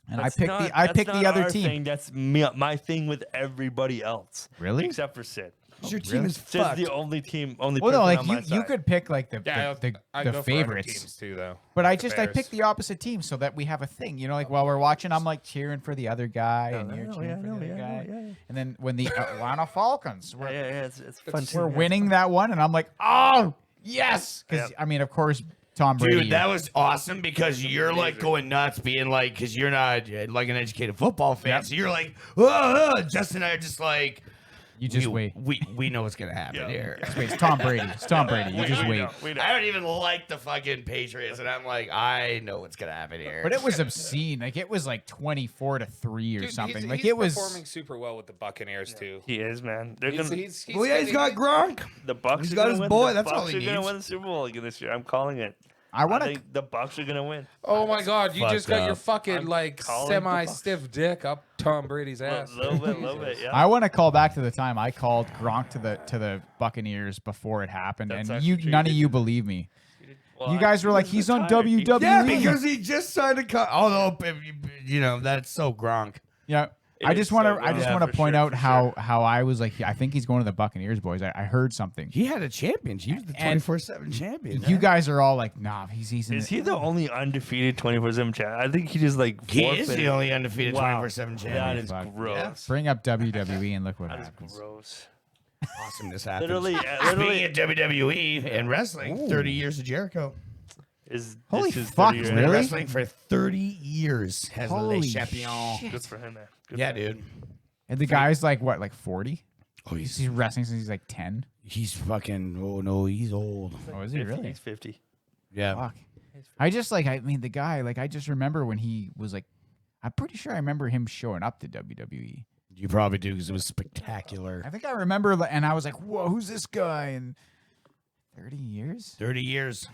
and That's I not- pick that's the not other our team. Thing. That's my thing with everybody else. Really? Except for Sid. Your team is Sid's fucked. the only team. Only Well, no, person like on my you side. could pick like the Yeah, the I go for other favorites, teams too, though. but I Like just the I pick Bears. the opposite team so that we have a thing. You know, like while we're watching, I'm like cheering for the other guy, and you're cheering for the other guy. And then when the Atlanta Falcons were Yeah, it's fun. we're winning that one, and I'm like, oh yes, because I mean, of course, Tom Brady. Dude, that was awesome because you're like going nuts, being like, because you're not like an educated football fan, so you're like, oh, Justin and I are just like, you just wait. We know what's gonna happen here. Just wait. It's Tom Brady. It's Tom Brady. You just wait. I don't even like the fucking Patriots, and I'm like, I know what's gonna happen here. But it was obscene. Like it was like 24-3 or Dude, something. Like he's it was. performing super well with the Buccaneers too. He is, man. They're He's, gonna, he's, Well, yeah, he's got Gronk. the Bucks. he's are got gonna his win. boy, The that's all Bucks he are gonna needs. win the Super Bowl again this year. I'm calling it. I want I to. think the Bucks are gonna win. Oh my God! You Fucked just got your up. fucking I'm like calling the Bucks. semi-stiff dick up Tom Brady's A ass. little bit, yeah. I want to call back to the time I called Gronk to the Buccaneers before it happened, That's and actually true. none of you believe me. Well, You guys were like, he's on WWE. Yeah, because he just signed a cut. Although, you know, that's so Gronk. Yeah. It I is just want so to. I just Gronk. want to For point sure, out for how I was like. I think he's going to the Buccaneers, boys. I heard something. He had a championship. He was the And 24/7 champion. You guys are all like, nah, he's in. Is he the only undefeated 24/7 champ? I think he just like He is forfeited. the only undefeated Wow. 24/7 champion. That is Fuck. gross. Bring up WWE and look what That is happens. gross. Awesome this happens. Literally, Speaking of WWE and wrestling, 30 years of Jericho. is Holy this his fuck, 30 year Been really? anniversary? wrestling for 30 years. Has Holy Le Champion. shit. Good for him, man. Good Yeah, for him. dude. And the guy's like what, like 40? Oh, He's wrestling since he's like 10. he's fucking. Oh no, he's old. Oh, is he 50, really? He's 50. Yeah. Fuck. I just like. I mean, the guy. Like, I just remember when he was like. I'm pretty sure I remember him showing up to WWE. You probably do because it was spectacular. I think I remember, and I was like, "Whoa, who's this guy?" And 30 years, 30 years.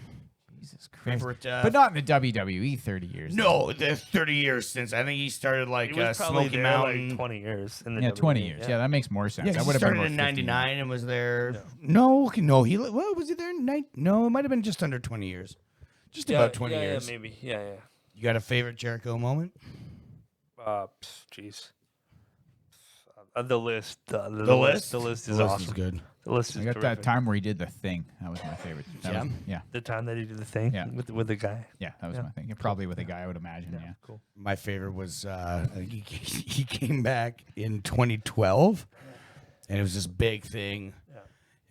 Jesus Christ! Favorite, But not in the WWE. 30 years. No, the 30 years since I think he started like He was probably Smoky there Mountain. like 20 years. In the Yeah, 20 WWE, years. Yeah, that makes more sense. Yeah, that 'cause would he have been started about in 15. '99 and was there. No, he what was he there? No, it might have been just under 20 years. Just about 20 years. Yeah, maybe. Yeah. You got a favorite Jericho moment? Jeez. The list. The list? The list is The list awesome. is good. The list is I got terrific. that time where he did the thing. That was my favorite. That Yeah? was- yeah, The time that he did the thing Yeah. with the guy. yeah, that was Yeah. my thing. Probably with a guy, I would imagine. Yeah. Cool. My favorite was I think he came back in 2012, and it was this big thing. Yeah.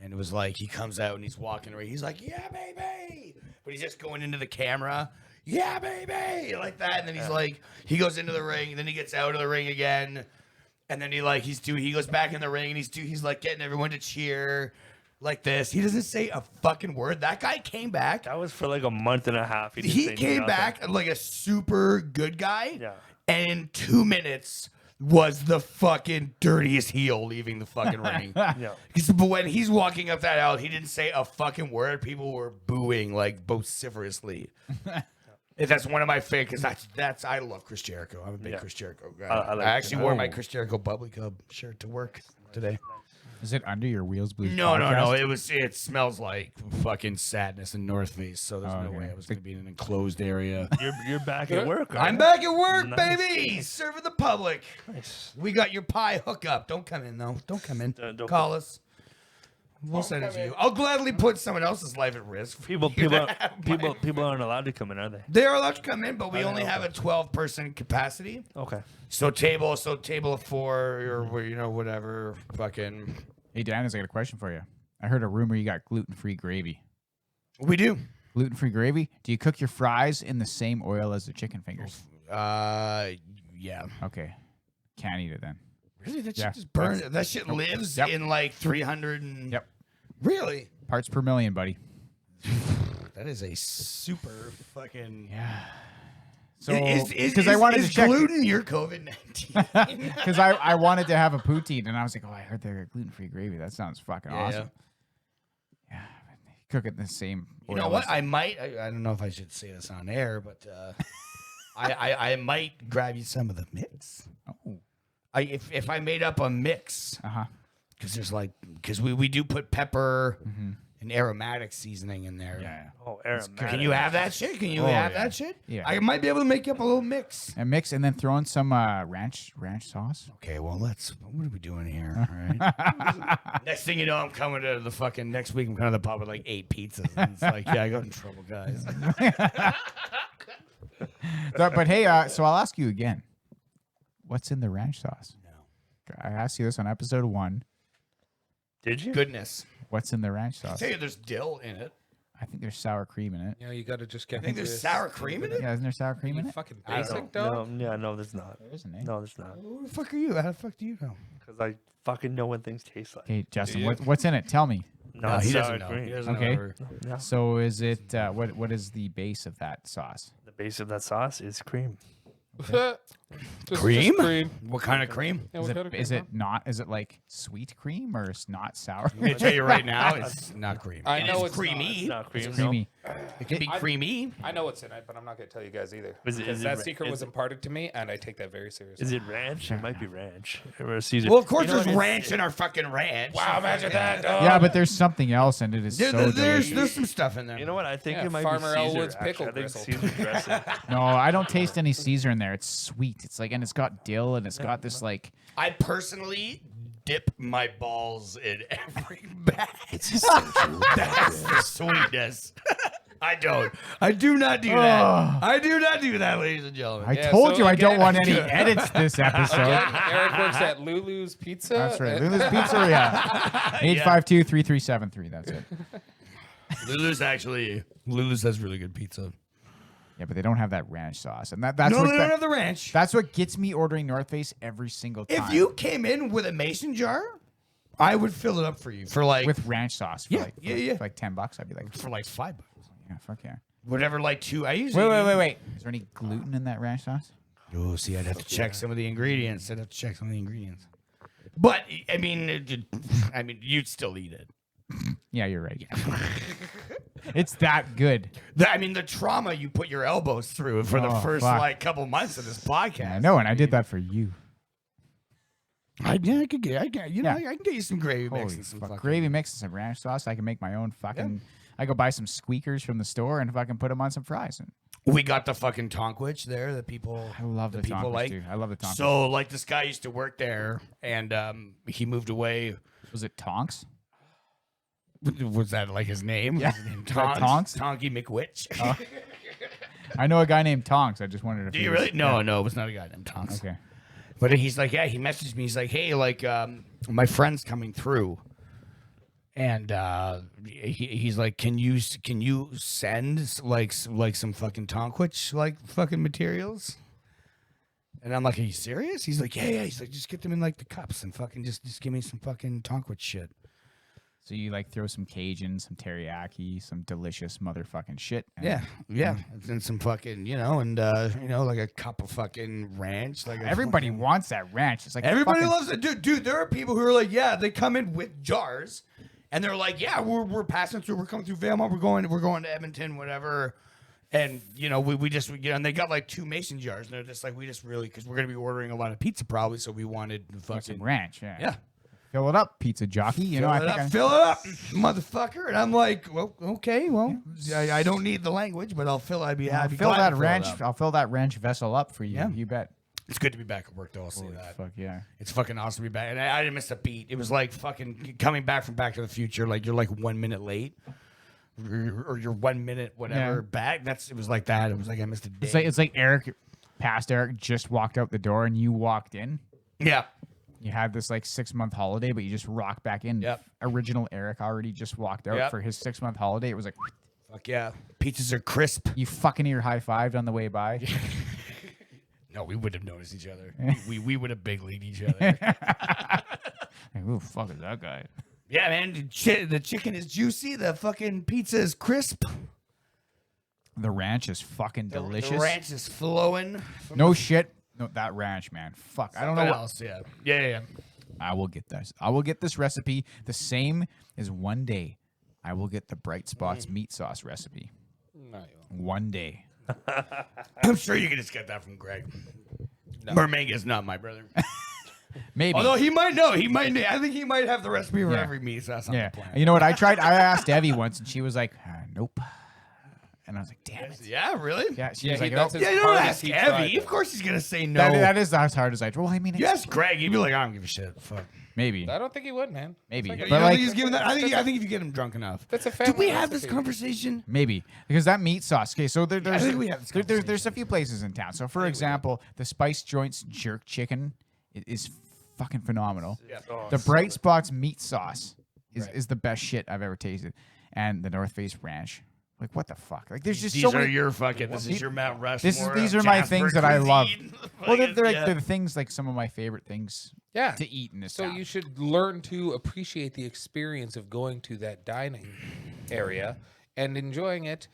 And it was like he comes out and he's walking around. He's like, "Yeah, baby," but he's just going into the camera. "Yeah, baby," like that. And then he's like, he goes into the ring. Then he gets out of the ring again. And then he goes back in the ring and he's like getting everyone to cheer like this. He doesn't say a fucking word. That guy came back. That was for like a month and a half. Didn't He say came nothing. back like a super good guy. Yeah. And in 2 minutes, was the fucking dirtiest heel leaving the fucking ring. Yeah. But when he's walking up that aisle, he didn't say a fucking word. People were booing like vociferously. That's one of my favorites. That's I love Chris Jericho. I'm a big Chris Jericho guy. I actually wore my Chris Jericho Bubbly Cub shirt to work today. Is it under your Wheels Blues? No. podcast? It smells like fucking sadness in North Face. So there's no way I was going to be in an enclosed area. You're back at work. I'm back at work, baby. Serving the public. Nice. We got your pie hookup. Don't come in though. Don't come in. Don't Call us. We'll send it to you. I'll gladly put someone else's life at risk. People aren't allowed to come in, are they? They're allowed to come in, but we only have a 12-person capacity. Okay. So table of 4 or whatever. Fucking. Hey, Dennis, I got a question for you. I heard a rumor you got gluten-free gravy. We do. Gluten-free gravy? Do you cook your fries in the same oil as the chicken fingers? Yeah. Okay. Can't eat it then. Really? That Yeah. shit just burns. That shit lives in like 300 and... Yep. Really? Parts per million, buddy. That is a super fucking... Yeah. So, Because I wanted to check. gluten your COVID-19? Because I wanted to have a poutine, and I was like, oh, I heard they got gluten-free gravy. That sounds fucking awesome. Yeah. Cook it in the same You oil know what? as- I might... I don't know if I should say this on air, but I might grab you some of the mix. Oh. If I made up a mix... Uh-huh. Because we do put pepper and aromatic seasoning in there. Yeah. Oh, aromatic. Can you have that shit? Can you have that shit? Yeah. I might be able to make up a little mix. And mix, and then throw in some ranch sauce. Okay, well, what are we doing here? All right. Next thing you know, I'm coming to the fucking next week. I'm coming to the pub with like 8 pizzas. And it's like, yeah, I got in trouble, guys. But hey, so I'll ask you again. What's in the ranch sauce? No. I asked you this on episode 1. Did you? Goodness. What's in the ranch I sauce? tell you, there's dill in it. I think there's sour cream in it. Yeah, you got to just get. I think there's this. sour cream in it. Yeah, isn't there sour cream in You it? fucking I don't basic No, dog. no, there's not. There isn't, eh? No, there's not. Who the fuck are you? How the fuck do you know? Because I fucking know what things taste like. Okay, Justin, you? what's in it? Tell me. No, he sour doesn't know. cream. He doesn't Okay. know. No. So is it what is the base of that sauce? The base of that sauce is cream. Just Cream? cream. What kind of cream? Yeah, Is what it, kind of is cream, it not? Is it like sweet cream or it's not sour? I'm gonna tell you right now, it's not cream. I It know is it's creamy. It's not cream. It's creamy. It can be creamy. I know what's in it, but I'm not going to tell you guys either. Is it- Because is it that ra- secret is was it- imparted to me, and I take that very seriously. Is it ranch? It might be ranch. Or Caesar. Well, of course, You know there's what, ranch in our fucking ranch. Wow, imagine that, dog. Yeah, but there's something else and it is so delicious. There's some stuff in there. You know what? I think Yeah, it might Farmer be Caesar. Elwood's actually. pickle I think gristle. Caesar dressing. No, I don't taste any Caesar in there. It's sweet. It's like, and it's got dill and it's got this like. I personally dip my balls in every bag. That's the sweetness. I do not do that. Oh. I do not do that, ladies and gentlemen. I Yeah, told so you I don't again- want any edits this episode. Again, Eric works at Lulu's Pizza. That's right. Lulu's Pizzeria. 852-3373. That's it. Lulu's has really good pizza. Yeah, but they don't have that ranch sauce, and that's No, what they don't have the ranch. that's what gets me ordering North Face every single time. If you came in with a mason jar, I would fill it up for you for like with ranch sauce, for Yeah, like, yeah. for like $10, I'd be like, for like $5. yeah, fuck yeah. Whatever, like 2. I usually Wait. Is there any gluten in that ranch sauce? Oh, see, I'd have to check some of the ingredients. But I mean, you'd still eat it. Yeah, you're right. It's that good. The trauma you put your elbows through for the Oh, first fuck. like couple months of this podcast. I know, and I did that for you. I can get you some gravy mix Holy and some fuck. fucking Gravy mix and some ranch sauce. I can make my own fucking. I go buy some Squeakers from the store and fucking put them on some fries. And We got the fucking Tonkwich there that people. I love the people Tonkwich, like. dude. I love the Tonkwich. So like this guy used to work there, and he moved away. Was it Tonks? Was that like his name? Yeah. Was his name Is that Tonks? Tonks? Tonky McWitch. I know a guy named Tonks. I just wondered if Do he you was- really? No, it was not a guy named Tonks. Okay. But he's like, yeah, he messaged me. He's like, hey, like, my friend's coming through, and he's like, can you send like some fucking Tonkwich like fucking materials? And I'm like, are you serious? He's like, yeah. He's like, just get them in like the cups and fucking just give me some fucking Tonkwich shit. So you like throw some Cajun, some teriyaki, some delicious motherfucking shit. And Yeah. And some fucking, and like a cup of fucking ranch. Like everybody wants that ranch. It's like everybody fucking, loves it, dude. There are people who are like, yeah, they come in with jars, and they're like, yeah, we're passing through, we're coming through Valemount, we're going to Edmonton, whatever. And we just and they got like 2 mason jars, and they're just like, we just really, because we're gonna be ordering a lot of pizza probably, so we wanted the fucking some ranch. yeah. Fill it up, pizza jockey. Fill it up, motherfucker. And I'm like, well, okay, I don't need the language, but I'll fill. I'd be happy. Fill that ranch. I'll fill that ranch vessel up for you. Yeah. You bet. It's good to be back at work, though. I'll say Holy that. Fuck yeah. It's fucking awesome to be back, and I didn't miss a beat. It was like fucking coming back from Back to the Future. Like you're like 1 minute late, or you're 1 minute whatever back. It was like that. It was like I missed a day. It's like Eric just walked out the door and you walked in. Yeah. You had this like 6-month holiday, but you just rocked back in. Yep. Original Eric already just walked out for his 6-month holiday. It was like, Fuck yeah. Pizzas are crisp. you fucking ear high-fived on the way by. No, we wouldn't have noticed each other. we would have big leagued each other. Like, who the fuck is that guy? Yeah, man. The chicken is juicy. The fucking pizza is crisp. The ranch is fucking delicious. The ranch is flowing. No shit. No, that ranch, man. Fuck. I don't know what else. Yeah. I will get this. I will get this recipe the same as one day I will get the Bright Spots meat sauce recipe. No, you won't. One day. I'm sure you can just get that from Greg. No. Mermanga is not my brother. Maybe. Although he might know. I think he might have the recipe for Yeah. every meat sauce on the planet. You know what? I asked Evie once and she was like, nope. And I was like, damn it. Yeah, really? Yeah, she Yeah, was he like, does oh. his Yeah, you don't hardest ask he Evie. tried, Of though. course he's going to say no. That is as hard as I well, I mean, You ask Greg, he'd be like, I don't give a shit. Fuck. maybe. I don't think he would, man. Maybe. It's like You a- don't like- think he's giving that? I think if you get him drunk enough. That's a Did family we have this recipe. conversation? Maybe. Because that meat sauce. Okay, so I think we have this there's a few places in town. So, for example, the Spice Joints jerk chicken is fucking phenomenal. Oh, The so Bright good. Spots meat sauce is the best shit I've ever tasted. And the North Face Ranch. Like, what the fuck? Like, there's just These so are many. your fucking. This is your Mount Rushmore. These of are my Jasper things that I love. cuisine. Well, they're Fucking- like the things, like some of my favorite things Yeah. to eat in this So town. you should learn to appreciate the experience of going to that dining area and enjoying it,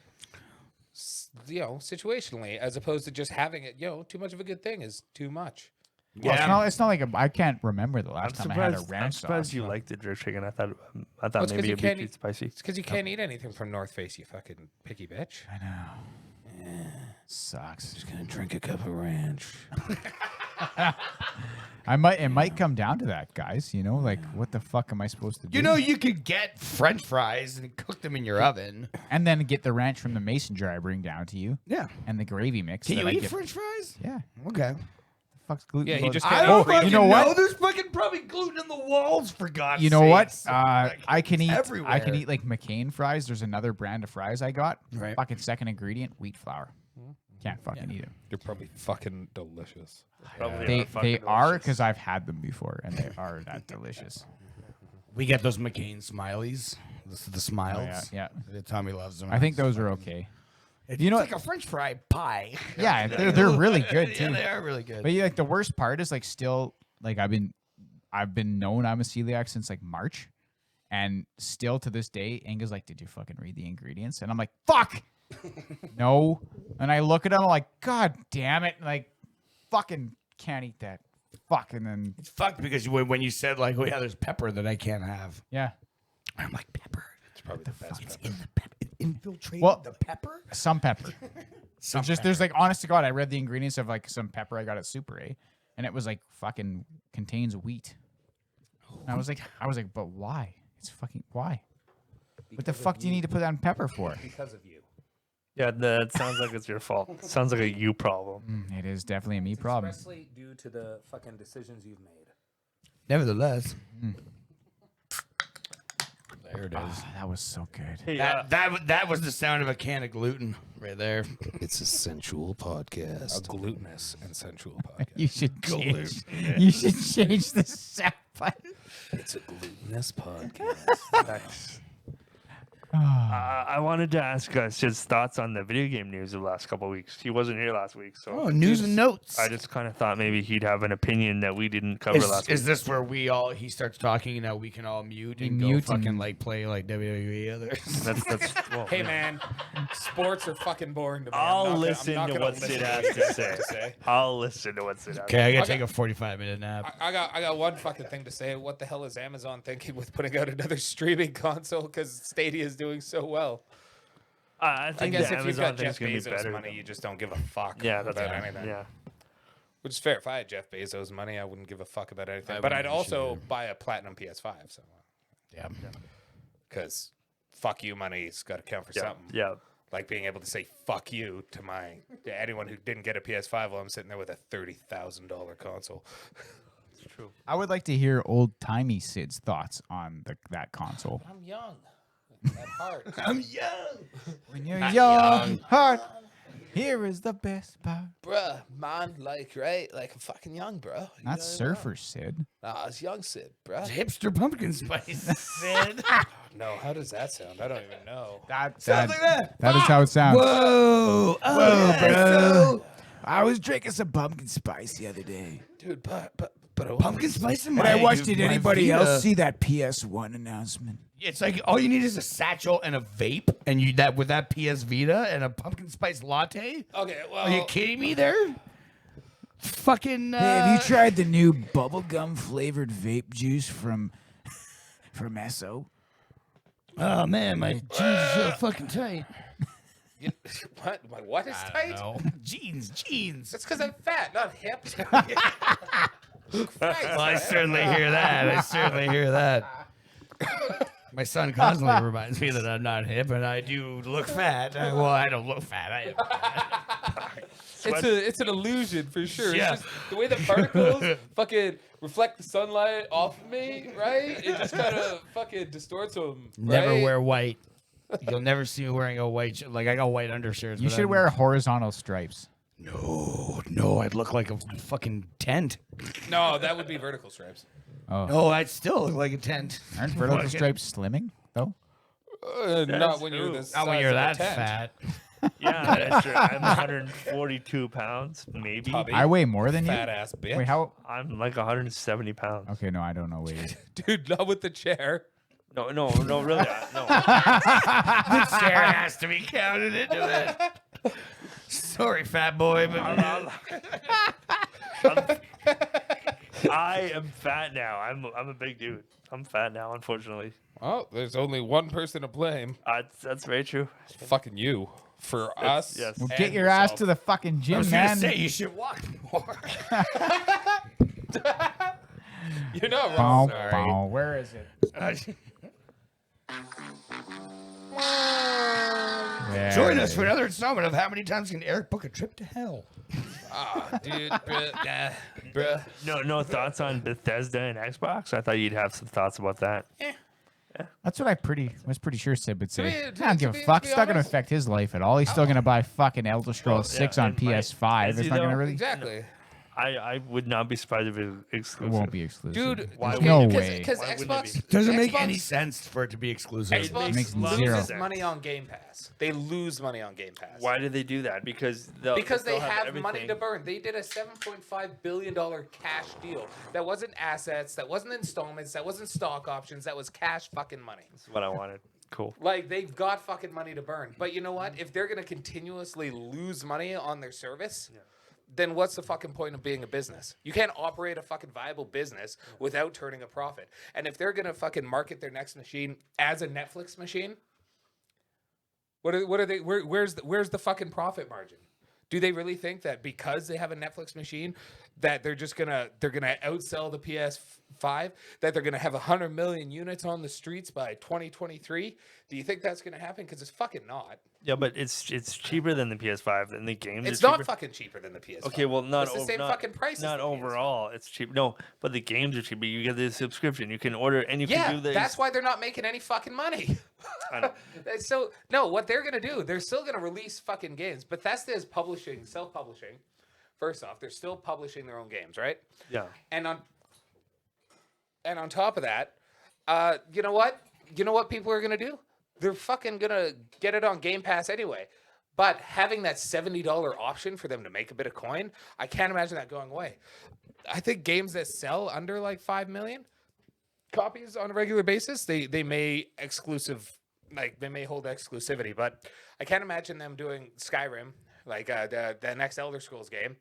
situationally, as opposed to just having it. Too much of a good thing is too much. Well, it's not like I can't remember the I'm last time I had a surprised, ranch I'm surprised sauce. you liked the jerk chicken. I thought Well, it's 'cause maybe you it'd can't be too eat- spicy. It's because you can't eat anything from North Face, you fucking picky bitch. I know. Sucks. Just gonna drink a cup of ranch. It might come down to that, guys. Like, what the fuck am I supposed to do? you could get French fries and cook them in your oven. And then get the ranch from the mason jar I bring down to you, Yeah. and the gravy mix. Can that you I eat get. French fries? Yeah. Okay. The fuck's gluten? Yeah, he loaded? just I can't don't eat free- fucking you know what? know. There's fucking probably gluten in the walls, for God's You know what? sakes. Like, I can eat. everywhere. I can eat like McCain fries. There's another brand of fries I got. Right. Fucking second ingredient, wheat flour. Can't fucking eat them. They're probably fucking delicious. Probably They fucking are delicious. because I've had them before, and they are that delicious. We get those McCain smileys. This is the smiles. yeah. Tommy loves them. I think those are okay. It's You know like a French fry pie. Yeah, they're really good Yeah, too. they are really good. But yeah, like the worst part is like still like I've been known I'm a celiac since like March, and still to this day, Inga's like, "Did you fucking read the ingredients?" And I'm like, "Fuck, no." And I look at them, I'm like, "God damn it!" Like, fucking can't eat that. Fuck, and then It's fucked because when you said like, "Oh yeah, there's pepper that I can't have," yeah, I'm like, "Pepper? It's probably the best. It's in the pepper. It infiltrated Well- the pepper." some pepper. Some It's just pepper. there's like honest to God, I read the ingredients of like some pepper I got at Super A, and it was like fucking contains wheat. And I was like, but why? It's fucking why? What the fuck do you need to put that in pepper for? Because of you. Yeah, that sounds like it's your fault. It sounds like a you problem. It is definitely a me problem. Especially due to the fucking decisions you've made. Nevertheless, there it is. Ah, that was so good. Hey, That was the sound of a can of gluten right there. It's a sensual podcast. A glutinous and sensual podcast. You should change. You should change the sound button. It's a glutinous podcast. nice. Ah. I wanted to ask Sid's thoughts on the video game news of the last couple of weeks. He wasn't here last week, so Oh, news and notes. I just kind of thought maybe he'd have an opinion that we didn't cover last week. Is this where he starts talking and now we can all mute and go fucking like play like WWE others? Well, Hey man, sports are fucking boring to me. I'll listen to what Sid has to say. I'll listen to what Sid has to say. Okay, I gotta take a 45-minute nap. I got one fucking thing to say. What the hell is Amazon thinking with putting out another streaming console? Because Stadia is doing so well. I I think guess the if you've Amazon got thing's Jeff gonna be Bezos better. money, you just don't give a fuck That's about right. anything. Yeah. Which is fair. If I had Jeff Bezos' money, I wouldn't give a fuck about anything. I But wouldn't I'd also either. buy a platinum PS5. So, Yeah. because fuck you money's got to count for Yeah. something. Yeah. Like being able to say fuck you to anyone who didn't get a PS5 while I'm sitting there with a $30,000 console. It's true. I would like to hear old timey Sid's thoughts on that console. I'm young at heart. I'm young. When you're Not young, young. heart, here is the best part. Bruh, man, like, right? Like, I'm fucking young, bro. Not surfer, Sid. Nah, it's young Sid, bruh. Hipster pumpkin spice. Sid. No, how does that sound? I don't even know. Sounds like that. That is how it sounds. Whoa. Whoa, bro. So, I was drinking some pumpkin spice the other day. Dude, but pumpkin spice in And my I watched, did my anybody Vita. else see that PS1 announcement? It's like all you need is a satchel and a vape, and you that with that PS Vita and a pumpkin spice latte. Okay, well, Are you kidding me? There, fucking. Hey, have you tried the new bubblegum flavored vape juice from Esso? Oh man, my jeans are so fucking tight. what? My what is tight? Jeans. That's because I'm fat, not hip. Well, I certainly hear that. My son constantly reminds me that I'm not hip, and I do look fat. Well, I don't look fat. It's an illusion for sure. Yeah. It's just the way the particles fucking reflect the sunlight off of me, right? It just kind of fucking distorts them. Never right? wear white. You'll never see me wearing a white shirt. Like I got white undershirts. You but should I'm- wear horizontal stripes. No, I'd look like a fucking tent. No, that would be vertical stripes. Oh, No, I'd still look like a tent. aren't vertical Fucking- stripes slimming though? Not when you're true. the Not when size you're of a that tent. fat. Yeah, that's true. I'm 142 pounds, maybe. Tubby. I weigh more than you. Fat ass bitch. Wait, how? I'm like 170 pounds. Okay, no, I don't know. Wait, Dude, not with the chair. No, really. No. The chair has to be counted into it. Sorry, fat boy, but I am fat now. I'm a big dude. I'm fat now, unfortunately. Oh, there's only one person to blame. That's very true. Fucking you. For us. yes. well, and get your ass yourself. to the fucking I gym, was gonna man. say you should walk more. You're not Bow, wrong. Sorry. bow. Where is it? Join us for another installment of How Many Times Can Eric Book a Trip to Hell? Ah, dude, bruh. No thoughts on Bethesda and Xbox? I thought you'd have some thoughts about that. That's what I was pretty sure Sid would say. be- I don't to give be- a fuck. to be It's not going to honest- affect his life at all. He's still going to buy fucking Elder Scrolls yeah, 6 on and my- PS5. is It's he not going to though? really. Exactly. I would not be surprised if it was It exclusive. won't be exclusive. Dude, Why There's would no it be? way. Because Why wouldn't it Xbox be? Doesn't make Xbox- any sense for it to be exclusive. Xbox makes loses zero money on Game Pass. They lose money on Game Pass. Why did they do that? Because Because they they'll have money everything. to burn. They did a $7.5 billion cash deal. That wasn't assets. That wasn't installments. That wasn't stock options. That was cash fucking money. That's what I wanted. Cool. Like, they've got fucking money to burn. But you know what? If they're going to continuously lose money on their service, then what's the fucking point of being a business? You can't operate a fucking viable business without turning a profit. And if they're going to fucking market their next machine as a Netflix machine, what are they? Where's the fucking profit margin? Do they really think that because they have a Netflix machine that they're gonna outsell the PS5, that they're gonna have 100 million units on the streets by 2023? Do you think that's gonna happen? Because it's fucking not. Yeah, but it's cheaper than the PS5, and the games. It's are not cheaper. fucking cheaper than the PS5. Okay, well, not It's the ov- same not, fucking price. Not as the PS5. overall, it's cheap. No, but the games are cheaper. You get the subscription. You can order, and you Yeah, can do the. that's why they're not making any fucking money. I know. So no, what they're gonna do, they're still gonna release fucking games. Bethesda is publishing, self-publishing. First off, they're still publishing their own games, right? Yeah. And on top of that, you know what? You know what people are gonna do? they're fucking gonna get it on Game Pass anyway. But having that $70 option for them to make a bit of coin, I can't imagine that going away. I think games that sell under like 5 million copies on a regular basis, they may they may hold exclusivity, but I can't imagine them doing Skyrim, like the next Elder Scrolls game,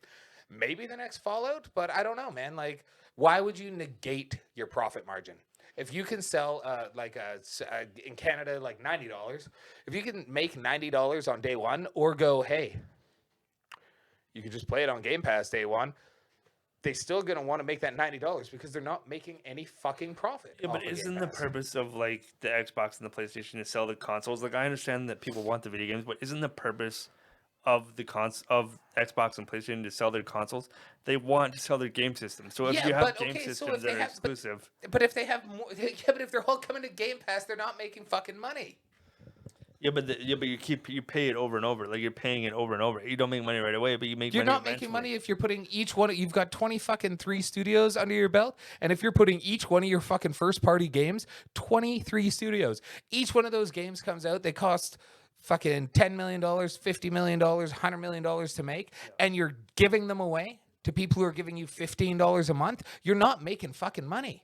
maybe the next Fallout, but I don't know, man. Like, why would you negate your profit margin? If you can sell in Canada like $90, if you can make $90 on day one, or go, hey, you can just play it on Game Pass day one, they still gonna want to make that $90 because they're not making any fucking profit. Yeah, but isn't the purpose of like the Xbox and the PlayStation to sell the consoles? Like, I understand that people want the video games, but isn't the purpose of the of Xbox and PlayStation to sell their consoles? They want to sell their game systems. So if you have game systems that are exclusive, but if they have more, but if they're all coming to Game Pass, they're not making fucking money. Yeah, but you pay it over and over. Like, you're paying it over and over. You don't make money right away, but you make You're money. not making money if you're putting each one. You've got 3 studios under your belt, and if you're putting each one of your fucking first party games, 23 studios. Each one of those games comes out. They cost fucking $10 million, $50 million, $100 million to make, and you're giving them away to people who are giving you $15 a month. You're not making fucking money.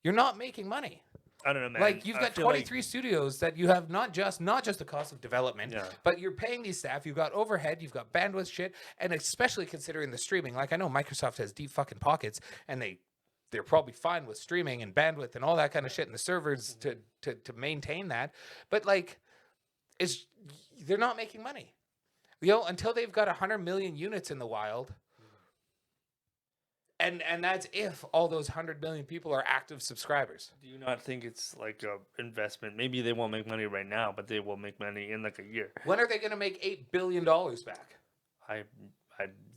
You're not making money. I don't know, man. Like, you've got 23 studios that you have not just the cost of development, but you're paying these staff. You've got overhead, you've got bandwidth shit, and especially considering the streaming. Like, I know Microsoft has deep fucking pockets, and they're probably fine with streaming and bandwidth and all that kind of shit, and the servers to maintain that. But like, they're not making money. Until they've got 100 million units in the wild. And that's if all those 100 million people are active subscribers. Do you not think it's like a investment? Maybe they won't make money right now, but they will make money in like a year. When are they going to make $8 billion back? I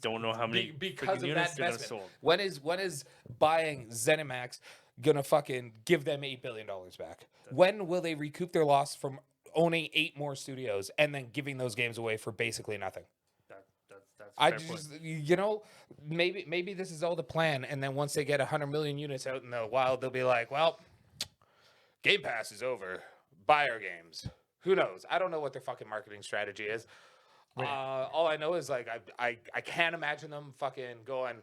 don't know how many because of units that investment. sold. When is buying ZeniMax gonna fucking give them $8 billion back? When will they recoup their loss from owning 8 more studios and then giving those games away for basically nothing? That's maybe this is all the plan, and then once they get 100 million units out in the wild, they'll be like, well, Game Pass is over. Buy our games. Who knows? I don't know what their fucking marketing strategy is. All I know is, like, I can't imagine them fucking going,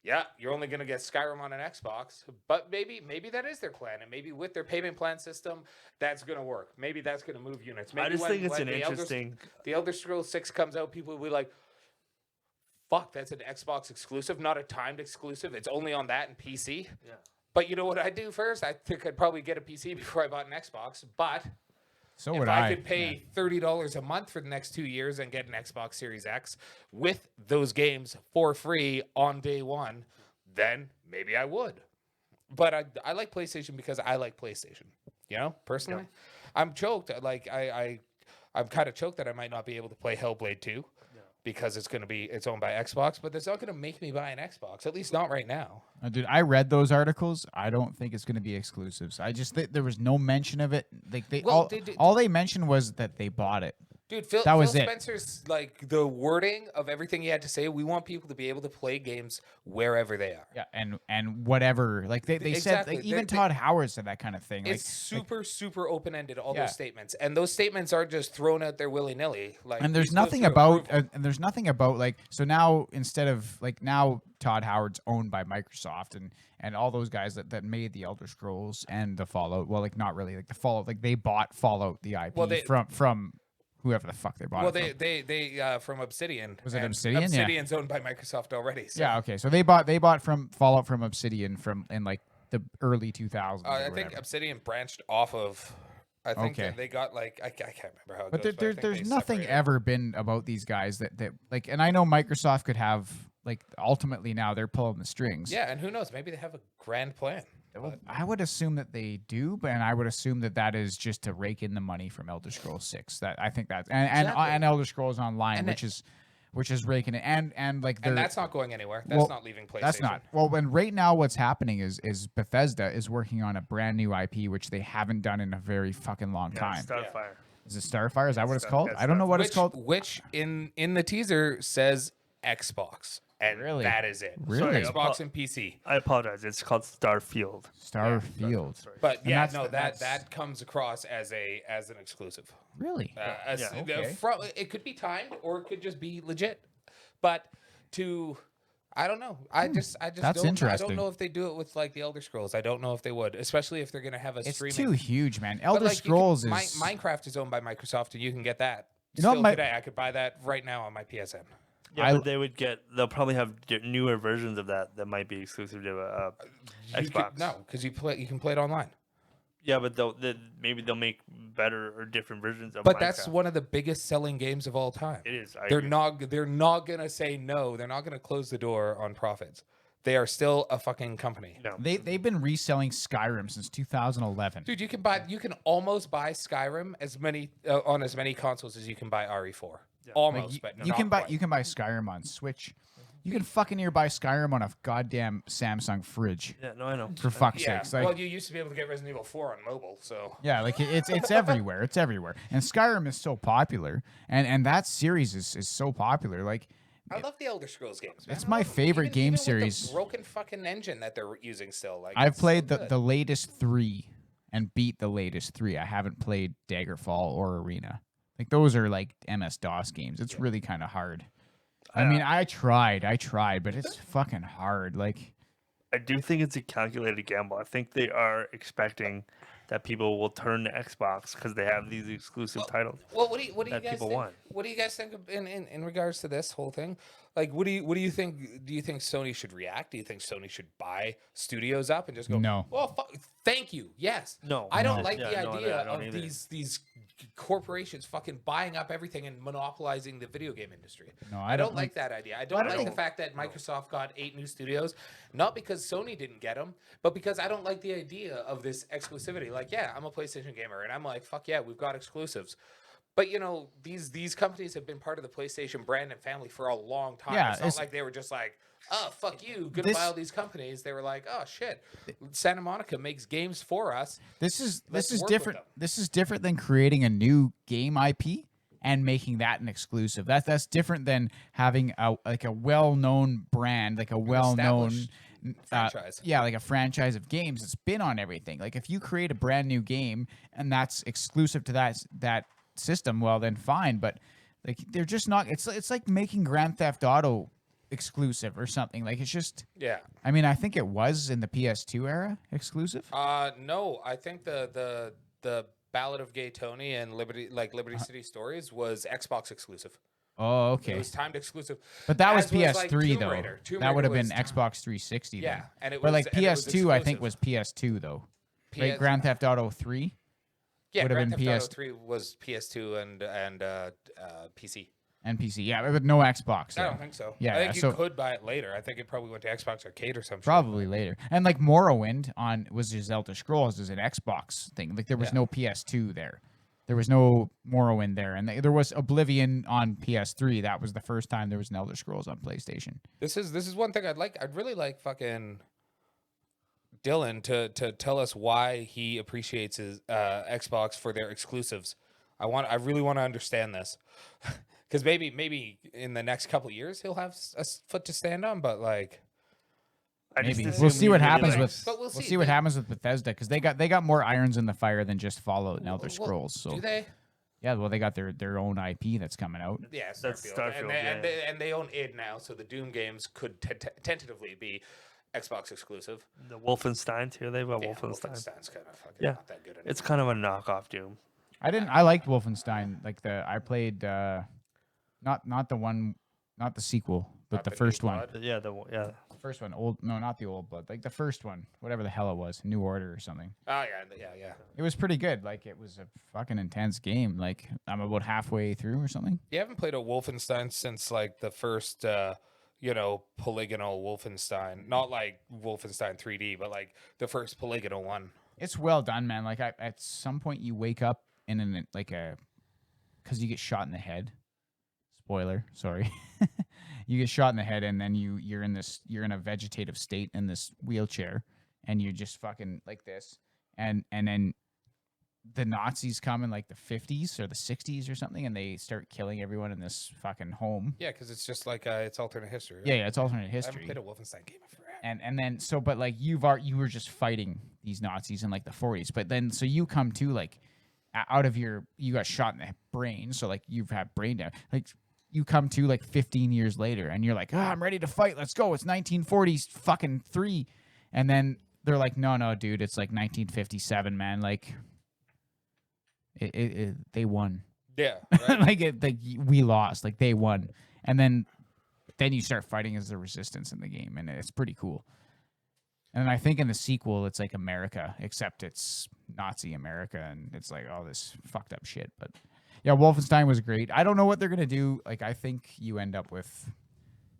yeah, you're only going to get Skyrim on an Xbox. But maybe that is their plan. And maybe with their payment plan system, that's going to work. Maybe that's going to move units. Maybe I just think it's an interesting... The Elder Scrolls 6 comes out, people will be like, fuck, that's an Xbox exclusive, not a timed exclusive. It's only on that and PC. Yeah. But you know what I'd do first? I think I'd probably get a PC before I bought an Xbox. But so if I could pay $30 a month for the next 2 years and get an Xbox Series X with those games for free on day one, then maybe I would. But I like PlayStation because I like PlayStation. Personally. Yeah. I'm choked. Like, I'm kind of choked that I might not be able to play Hellblade 2. Because it's owned by Xbox, but that's not going to make me buy an Xbox, at least not right now. Dude, I read those articles. I don't think it's going to be exclusives. I just think there was no mention of it. Like, all they mentioned was that they bought it. Dude, Phil Spencer's, like, the wording of everything he had to say, we want people to be able to play games wherever they are. Yeah, and whatever. Like, they exactly. said, like, even Todd Howard said that kind of thing. It's super open-ended, all those statements. And those statements are just thrown out there willy-nilly. Like, and there's nothing about, like, so now, instead of, like, now Todd Howard's owned by Microsoft and all those guys that made the Elder Scrolls and the Fallout. Well, like, not really. Like, the Fallout, like, they bought Fallout, the IP, from whoever the fuck they bought it from. They from Obsidian. Was it Obsidian? Obsidian's owned by Microsoft already. So. Yeah, okay. So they bought from Fallout from Obsidian in like the early 2000s. I think Obsidian branched off of. I think they got, like, I can't remember how it goes. But there's nothing ever been about these guys that like, and I know Microsoft could have, like, ultimately now they're pulling the strings. Yeah, and who knows? Maybe they have a grand plan. Well, I would assume that they do, and I would assume that is just to rake in the money from Elder Scrolls 6. That I think that and Elder Scrolls Online, and which is raking it, and like, and that's not going anywhere. That's not leaving PlayStation. That's not. Well, and right now what's happening is Bethesda is working on a brand new IP which they haven't done in a very fucking long time. Starfire. Yeah. Is it Starfire? Is that what it's called? I don't know what it's called. Which in the teaser says Xbox. and Really? that is it. Really? Xbox and PC. I apologize. It's called Starfield. Starfield. But And yeah, that's- that comes across as an exclusive. Really? Okay. It could be timed or it could just be legit. But I don't know. I just That's don't. I interesting. don't know if they do it with like the Elder Scrolls. I don't know if they would, especially if they're gonna have a It's streaming. too huge, man. But, Elder like, Scrolls you is can, Minecraft is owned by Microsoft, and you can get that. You know, Still my- today, I could buy that right now on my PSN. Yeah, but they'll probably have newer versions of that might be exclusive to Xbox. Because you can play it online. Yeah, but maybe they'll make better or different versions of But Minecraft. that's one of the biggest selling games of all time. It is. They're not gonna say no. They're not gonna close the door on profits. They are still a fucking company. No. they've been reselling Skyrim since 2011. Dude, you can almost buy Skyrim on as many consoles as you can buy RE4. Almost, Like, but you can not quite. buy Skyrim on Switch. You can fucking buy Skyrim on a goddamn Samsung fridge. Yeah, no, I know. For fuck's Yeah, sakes. Like, well, you used to be able to get Resident Evil 4 on mobile, so yeah, like it's everywhere. It's everywhere. And Skyrim is so popular, and that series is so popular. Like, I love the Elder Scrolls games. Man. It's I my love them. favorite Even game with the series. broken fucking engine that they're using still. Like I've it's so played good. the latest 3 and beat the latest 3. I haven't played Daggerfall or Arena. Like, those are like MS-DOS games. It's really kind of hard. I mean, I tried, but it's fucking hard. Like, I do think it's a calculated gamble. I think they are expecting that people will turn to Xbox because they have these exclusive titles. Well, what do you that guys people think? want. What do you guys think in regards to this whole thing? Like, what do you think? Do you think Sony should react? Do you think Sony should buy studios up and just go? No. Well, thank you. Yes. No. I don't No. like Yeah, the no, idea I don't of either. these corporations fucking buying up everything and monopolizing the video game industry. No, I don't like that idea. I don't like the don't- fact that Microsoft got 8 new studios, not because Sony didn't get them, but because I don't like the idea of this exclusivity. Like, yeah, I'm a PlayStation gamer, and I'm like, fuck yeah, we've got exclusives. But you know, these companies have been part of the PlayStation brand and family for a long time. Yeah, it's not it's- like they were just like, oh fuck you, gonna This- buy all these companies. They were like, oh shit, Santa Monica makes games for us. this is Let's work with different. them. This is different than creating a new game IP and making that an exclusive. That's different than having a well-known brand, like a well-known franchise. yeah, like a franchise of games that's been on everything. Like, if you create a brand new game and that's exclusive to that system, well then fine. But like, they're just not. It's like making Grand Theft Auto exclusive or something. Like, it's just. Yeah. I mean, I think it was in the PS2 era exclusive. No, I think the Ballad of Gay Tony and Liberty City Stories was Xbox exclusive. Oh, It okay. was timed exclusive. But that was As was, like, PS3 Tomb though. Raider. Tomb That would have Raider been was Xbox 360. Yeah, then. and it But was like and it was PS2, I think exclusive. was PS2 though. PS Right, Grand Theft Auto 3. Yeah, would have Grand been Theft PS Auto 3 was PS2 and PC. and PC. Yeah, but no Xbox. I then. don't think so. Yeah, I think so- you could buy it later. I think it probably went to Xbox Arcade or something. Probably later. And like Morrowind was just Elder Scrolls as an Xbox thing. Like, there was no PS2 there. There was no Morrowind there, and there was Oblivion on PS3. That was the first time there was an Elder Scrolls on PlayStation. This is one thing I'd really like fucking Dylan to tell us why he appreciates his Xbox for their exclusives. I really want to understand this, because maybe in the next couple of years he'll have a foot to stand on. But like, Maybe assume we'll see he what really happens likes- with But we'll we'll see. see what happens with Bethesda, because they got more irons in the fire than just Fallout and Elder well, Scrolls. So do they? yeah, well, they got their own IP that's coming out. Yeah, That's Starfield. Starfield, And they own id now, so the Doom games could tentatively be Xbox exclusive. The Wolfenstein too. They have a Yeah, Wolfenstein. Wolfenstein's kind of fucking Yeah. not that good anymore. It's kind of a knockoff Doom. I liked Wolfenstein. Like, I played not the one, not the sequel, but Not the the New first one. Blood? But yeah, the First one, not the old blood, like the first one, whatever the hell it was, New Order or something. Oh yeah. It was pretty good. Like, it was a fucking intense game. Like, I'm about halfway through or something. You haven't played a Wolfenstein since like the first, polygonal Wolfenstein. Not like Wolfenstein 3D, but like the first polygonal one. It's well done, man. Like, at some point you wake up in because you get shot in the head. Spoiler, sorry. You get shot in the head, and then you're in a vegetative state in this wheelchair, and you're just fucking like this, and then the Nazis come in like the 50s or the 60s or something, and they start killing everyone in this fucking home. Yeah, because it's just like it's alternate history. Right? Yeah, it's alternate I history. haven't played a Wolfenstein game in forever. And then but like you were just fighting these Nazis in like the 40s, but then so you come to like out of you got shot in the brain, so like you've had brain damage. Like you come to like 15 years later, and you're like, I'm ready to fight. Let's go. It's 1940s fucking 3, and then they're like, no, dude, it's like 1957, man. Like they won. Yeah, right? like we lost. Like they won, and then you start fighting as the resistance in the game, and it's pretty cool. And I think in the sequel, it's like America, except it's Nazi America, and it's like all this fucked up shit. But yeah, Wolfenstein was great. I don't know what they're gonna do. Like I think you end up with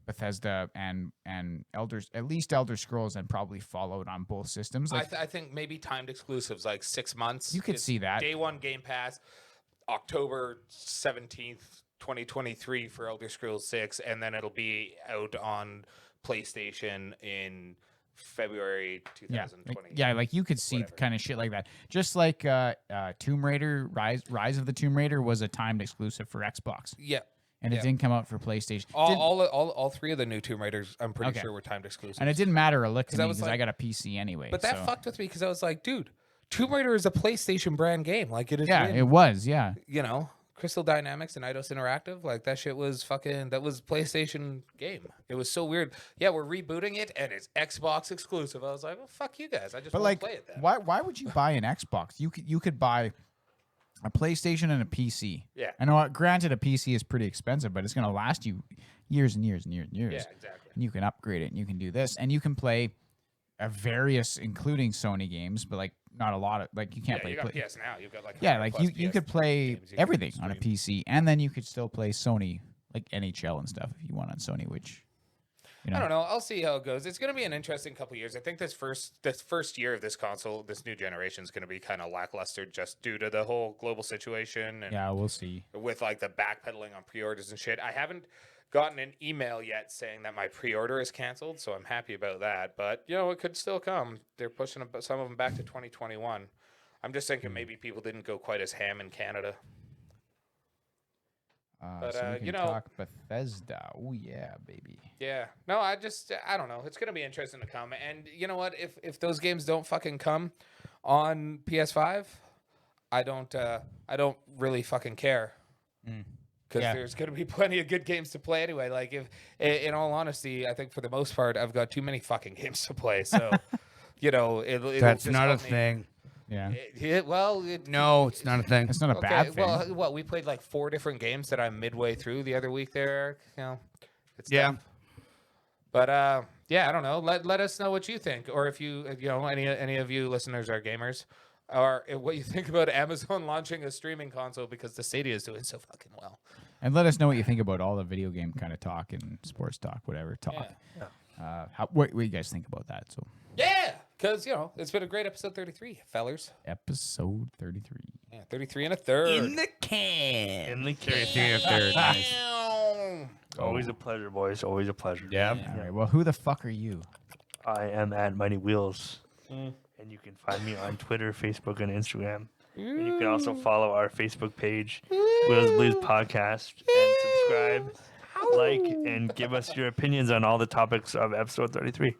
Bethesda and at least Elder Scrolls, and probably Fallout on both systems. Like, I think maybe timed exclusives, like 6 months. You could see that. Day one Game Pass, October 17th, 2023 for Elder Scrolls 6, and then it'll be out on PlayStation in February 2020. Like you could see kind of shit like that. Just like Tomb Raider, Rise of the Tomb Raider was a timed exclusive for Xbox. Yeah. And it didn't come out for PlayStation. All three of the new Tomb Raiders, I'm pretty sure, were timed exclusive. And it didn't matter a lick to me because like, I got a PC anyway. But that fucked with me because I was like, dude, Tomb Raider is a PlayStation brand game. Like it is. Yeah, it was. Yeah. You know, Crystal Dynamics and Eidos Interactive, like that shit was that was PlayStation game. It was so weird. Yeah, we're rebooting it and it's Xbox exclusive. I was like, well, fuck you guys. I just want to play it then. Why would you buy an Xbox? You could buy a PlayStation and a PC. Yeah. I know. Granted, a PC is pretty expensive, but it's going to last you years and years and years and years. Yeah, exactly. And you can upgrade it, and you can do this, and you can play various, including Sony games, but like not a lot of like you can't play. You got PS Now. You've got like like you could play everything on a PC, and then you could still play Sony like NHL and stuff if you want on Sony, which. You know. I don't know. I'll see how it goes. It's going to be an interesting couple of years. I think this first year of this console, this new generation, is going to be kind of lackluster just due to the whole global situation. And yeah, we'll see. With like the backpedaling on pre-orders and shit. I haven't gotten an email yet saying that my pre-order is canceled, so I'm happy about that. But, you know, it could still come. They're pushing some of them back to 2021. I'm just thinking maybe people didn't go quite as ham in Canada. But so we can talk Bethesda. Oh yeah, baby. Yeah. No, I don't know. It's gonna be interesting to come. And you know what? If those games don't fucking come on PS5, I don't really fucking care. Because there's gonna be plenty of good games to play anyway. Like if, in all honesty, I think for the most part, I've got too many fucking games to play. So, you know, that's not a thing. Yeah. No, it's not a thing. It's not a bad thing. Well, we played like 4 different games that I'm midway through the other week there. You know, it's tough. But yeah, I don't know. Let us know what you think, or if you know any of you listeners are gamers, or what you think about Amazon launching a streaming console because the Stadia is doing so fucking well. And let us know what you think about all the video game kind of talk and sports talk, whatever talk. Yeah. What do you guys think about that? So. Yeah, because, you know, it's been a great episode 33, fellers. Episode 33. Yeah, 33 and a third. In the can. In the can. 33 and a third. Nice. Always a pleasure, boys. Always a pleasure. Yeah. All right. Well, who the fuck are you? I am at Mighty Wheels. And you can find me on Twitter, Facebook, and Instagram. And you can also follow our Facebook page, Wheels Blues Podcast, and subscribe, like, and give us your opinions on all the topics of episode 33.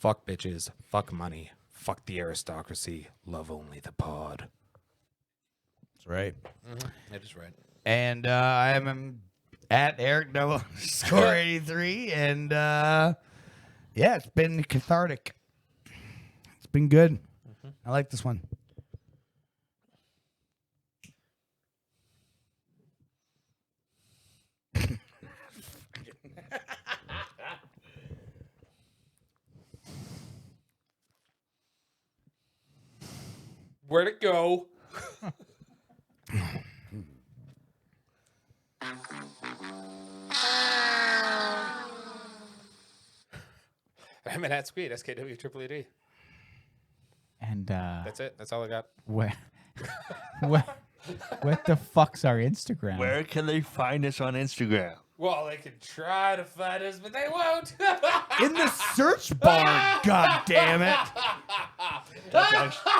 Fuck bitches. Fuck money. Fuck the aristocracy. Love only the pod. That's right. That is right. And I am at Eric Noah score 83. And yeah, it's been cathartic. It's been good. I like this one. Where'd it go? I'm at Skweeed, SKW And That's it. That's all I got. what the fuck's our Instagram? Where can they find us on Instagram? Well, they can try to find us, but they won't. In the search bar, god damn it. That's actually,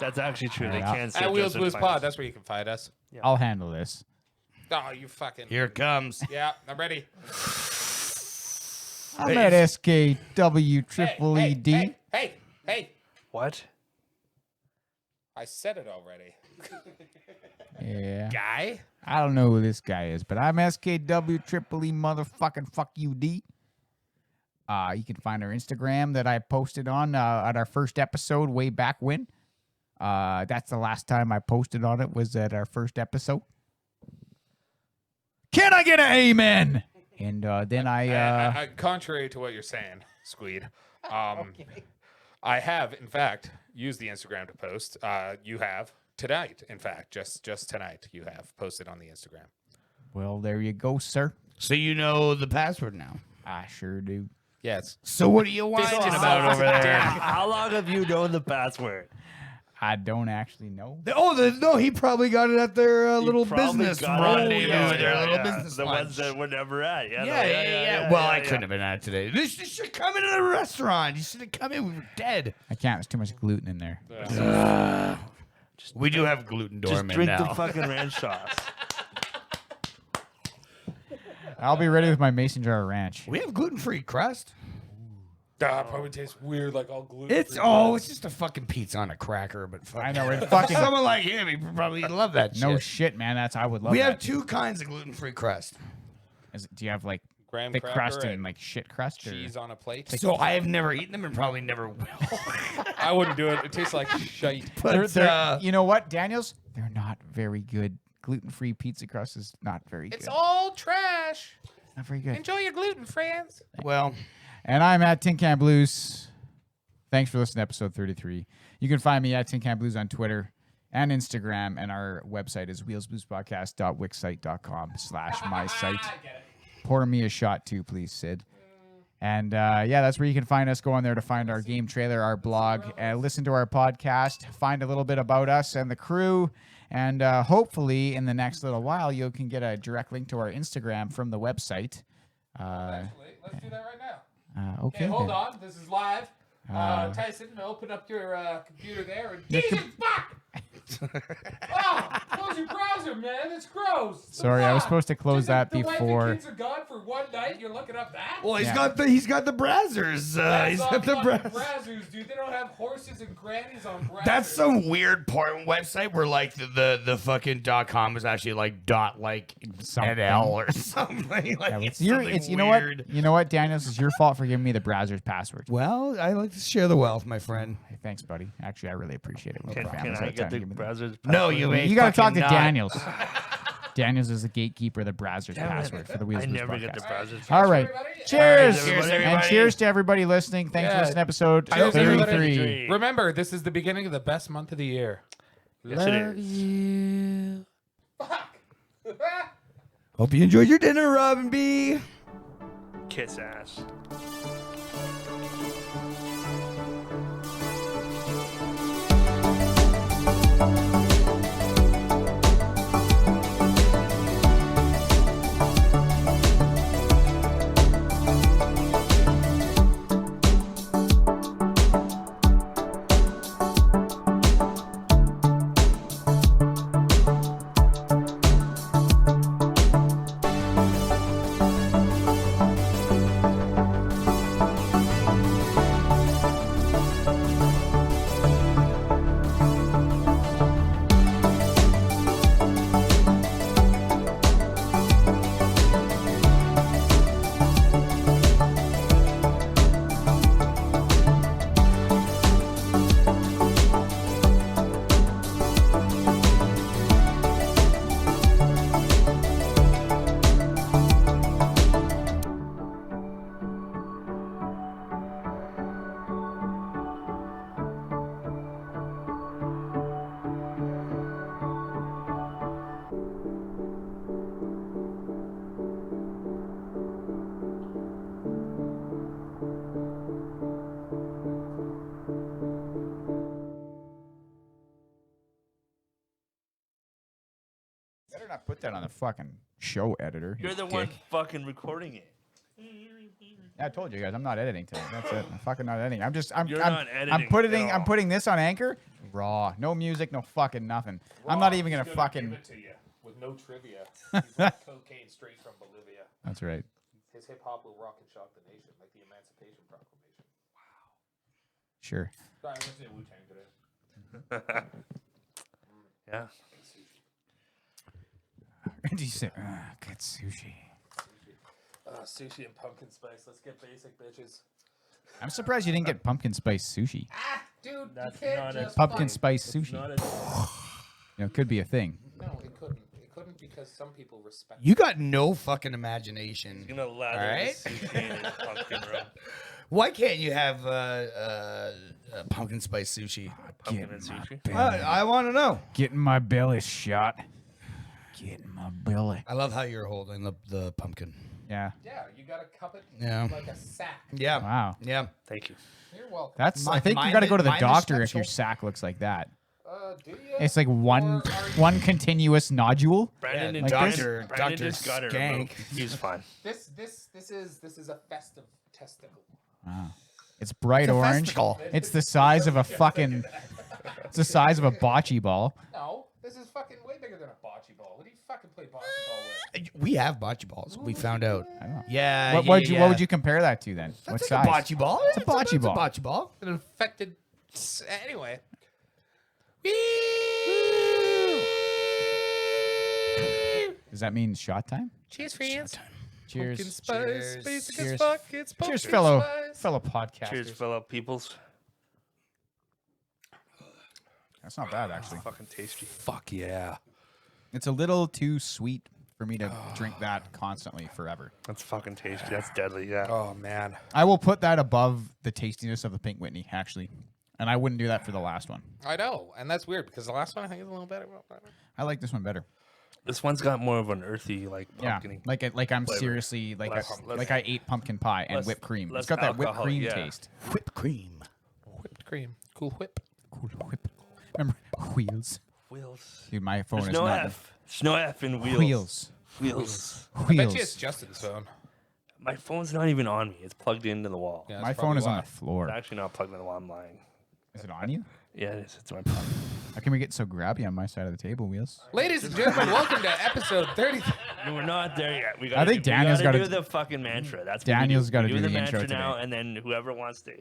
That's actually true. They Yeah. can say At Wheels Joseph Blues Finest. Pod, that's where you can find us. I'll handle this. Oh, you fucking. Here it comes. Yeah, I'm ready. I'm at SKW Triple ED. Hey. What? I said it already. Yeah. Guy? I don't know who this guy is, but I'm SKW Triple E motherfucking fuck you D. You can find our Instagram that I posted on at our first episode way back when. That's the last time I posted on it was at our first episode. Can I get an amen? And then I contrary to what you're saying, Skweeed, I have, in fact, used the Instagram to post. You have tonight, in fact, just tonight, you have posted on the Instagram. well, there you go, sir. So you know the password now. I sure do. Yes. So what are you whining about over there? How long have you known the password? I don't actually know. No, he probably got it at their little Probably business got it. rendezvous, Yeah, their yeah, little yeah. business The lunch. ones that we're never at. Yeah. Well, I couldn't have been at today. This should come into the restaurant. You should have come in. We were dead. I can't. There's too much gluten in there. We do have gluten Just dormant drink now. the fucking ranch sauce. I'll be ready with my mason jar ranch. We have gluten-free crust. Probably tastes weird, like all gluten. It's just a fucking pizza on a cracker, but fuck. I know, it fucking- someone like him, he probably love that shit. No shit, man. I would love We that. have two kinds of gluten-free crust. Do you have like graham thick cracker crust and and like shit crust? Or? cheese on a plate. So I have never eaten them and probably never will. I wouldn't do it. It tastes like shite. But You know what, Daniels? They're not very good. Gluten-free pizza crust is not very It's good. all trash. Not very good. Enjoy your gluten, friends. well, And I'm at TinCan Blues. Thanks for listening to episode 33. You can find me at TinCan Blues on Twitter and Instagram, and our website is wheelsbluespodcast.wixsite.com/my site. Pour me a shot too, please, Sid. And that's where you can find us. Go on there to find our game trailer, our blog, listen to our podcast, find a little bit about us and the crew. And hopefully in the next little while, you can get a direct link to our Instagram from the website. Actually, let's do that right now. Okay, Hold then. on. This is live. Tyson, open up your computer there. And Jesus, fuck! Oh, close your browser, man. It's gross. The Sorry, I was fuck? supposed to close Just that the wife before. and kids are gone for one night. You're looking up that? well, Yeah. he's got the brazzers. That's He's not got the fucking brazzers. brazzers, dude. They don't have horses and grannies on brazzers. That's some weird porn website where like the fucking .com is actually like Something. NL or something. Like Yeah, it's you something know weird. what? You know what, Daniels? It's your fault for giving me the browser's password. Well, I like to share the wealth, my friend. Hey, thanks, buddy. Actually, I really appreciate it. Can Families I have get time the to give me that. browser's No, password? you ain't. You gotta talk fucking to not. Daniels. Daniels is the gatekeeper of the browser's Damn it. password for the Wheels I Blues never get the podcast. browser's All right. everybody. Cheers. Cheers, And everybody. cheers to everybody listening. Thanks for Yeah. listening to episode Cheers, everybody. 33. Remember, this is the beginning of the best month of the year. Yes, it is. You. Fuck. Hope you enjoyed your dinner, Robin B. Kiss ass. Better not put that on the fucking show editor. You're the one fucking recording it. I told you guys, I'm not editing today. That's it. I'm fucking not editing. I'm You're not editing I'm putting at all. I'm putting this on Anchor raw. No music, no fucking nothing. I'm not even gonna fucking. give it to you with no trivia. He's like cocaine straight from Bolivia. That's right. His hip hop will rock and shock the nation, like the Emancipation Proclamation. Sure. Sorry, I went to Wu-Tang today. Yeah. Did you say, good sushi? Sushi and pumpkin spice. Let's get basic, bitches. I'm surprised you didn't get pumpkin spice sushi. Ah, dude, That's you can't not a- just Pumpkin find- spice sushi. Not a, You know, it could be a thing. No, it couldn't. It couldn't because some people respect. You got no fucking imagination. gonna lather Alright. the sushi in pumpkin rum. Why can't you have pumpkin spice sushi? Pumpkin and sushi. I want to know. Getting my belly shot. Getting my belly. I love how you're holding the pumpkin. Yeah. Yeah, you gotta cup it Yeah. like a sack. Yeah. Wow. Yeah. Thank you. You're welcome. That's. I Mi- think you mine got to is- go to the mine is doctor if special. your sack looks like that. Do you? It's like one Or are you- one continuous nodule. Brandon, Yeah, and Doctor- Brandon Doctor just got it Skank. removed. He's fine. This is a festive testicle. Wow. It's bright It's a orange. festival. It's the size of a fucking. It's the size of a bocce ball. No, this is fucking way bigger than a bocce ball. What do you fucking play bocce ball with? We have bocce balls. We found out. I don't know. Yeah. What would you What would you compare that to then? That's What like size? a bocce ball. It's a bocce ball. It's a bocce ball. An infected. Anyway. Does that mean shot time? Cheers, friends. Cheers. Pumpkin spice, basic Cheers. as fuck. It's pumpkin Cheers, fellow spice. podcasters. Cheers, fellow peoples. That's not bad actually. Fucking tasty. Fuck yeah. It's a little too sweet for me to drink that constantly forever. That's fucking tasty. That's deadly. Yeah. Oh man. I will put that above the tastiness of the Pink Whitney actually, and I wouldn't do that for the last one. I know, and that's weird because the last one I think is a little better. I like this one better. This one's got more of an earthy, like Yeah, pumpkin. like I'm flavor. seriously like Less- I ate pumpkin pie and less- whipped cream. less It's got that whipped alcohol, cream yeah. taste. Whipped cream. Whipped cream, cool whip. Cool whip. Remember wheels? Wheels. Dude, my phone There's is no not. F. There's no F in wheels. Wheels. Wheels. I bet you it's Wheels. Justin's phone. My phone's not even on me. It's plugged into the wall. Yeah, My that's phone probably is on why. the floor. It's actually not plugged into the wall. I'm lying. Is it on you? Yeah, it is. It's my pocket. How can we get so grabby on my side of the table, Wheels? Ladies and gentlemen, welcome to episode 30. No, we're not there yet. We I think Daniel's got to gotta do the fucking mantra. That's Daniel's got gotta to do the the intro mantra now, today. and then whoever wants to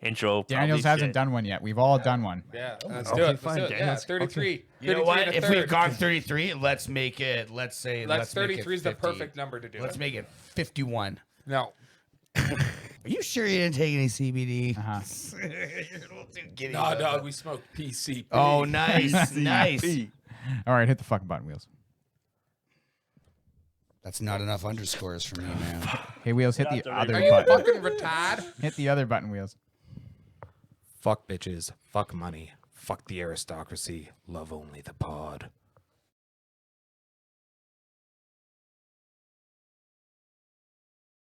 intro. Daniel's probably hasn't shit. done one yet. We've all done one. Yeah, let's okay, do it. fine, Let's do it. Yeah, Daniel's- 33. You know 33 what? and a If third. we've gone 33, let's make it. Let's say. Let's make it 33 is the 50. perfect number to do Let's it. make it 51. No. Are you sure you didn't take any CBD? Uh-huh. You're a little too giddy Nah, about dog, that. we smoked PCP. Oh, nice, nice. All right, hit the fucking button, Wheels. That's not enough underscores for me, man. Hey, Wheels, hit Not the the other Are regular- you button. fucking retired? Hit the other button, Wheels. Fuck bitches. Fuck money. Fuck the aristocracy. Love only the pod.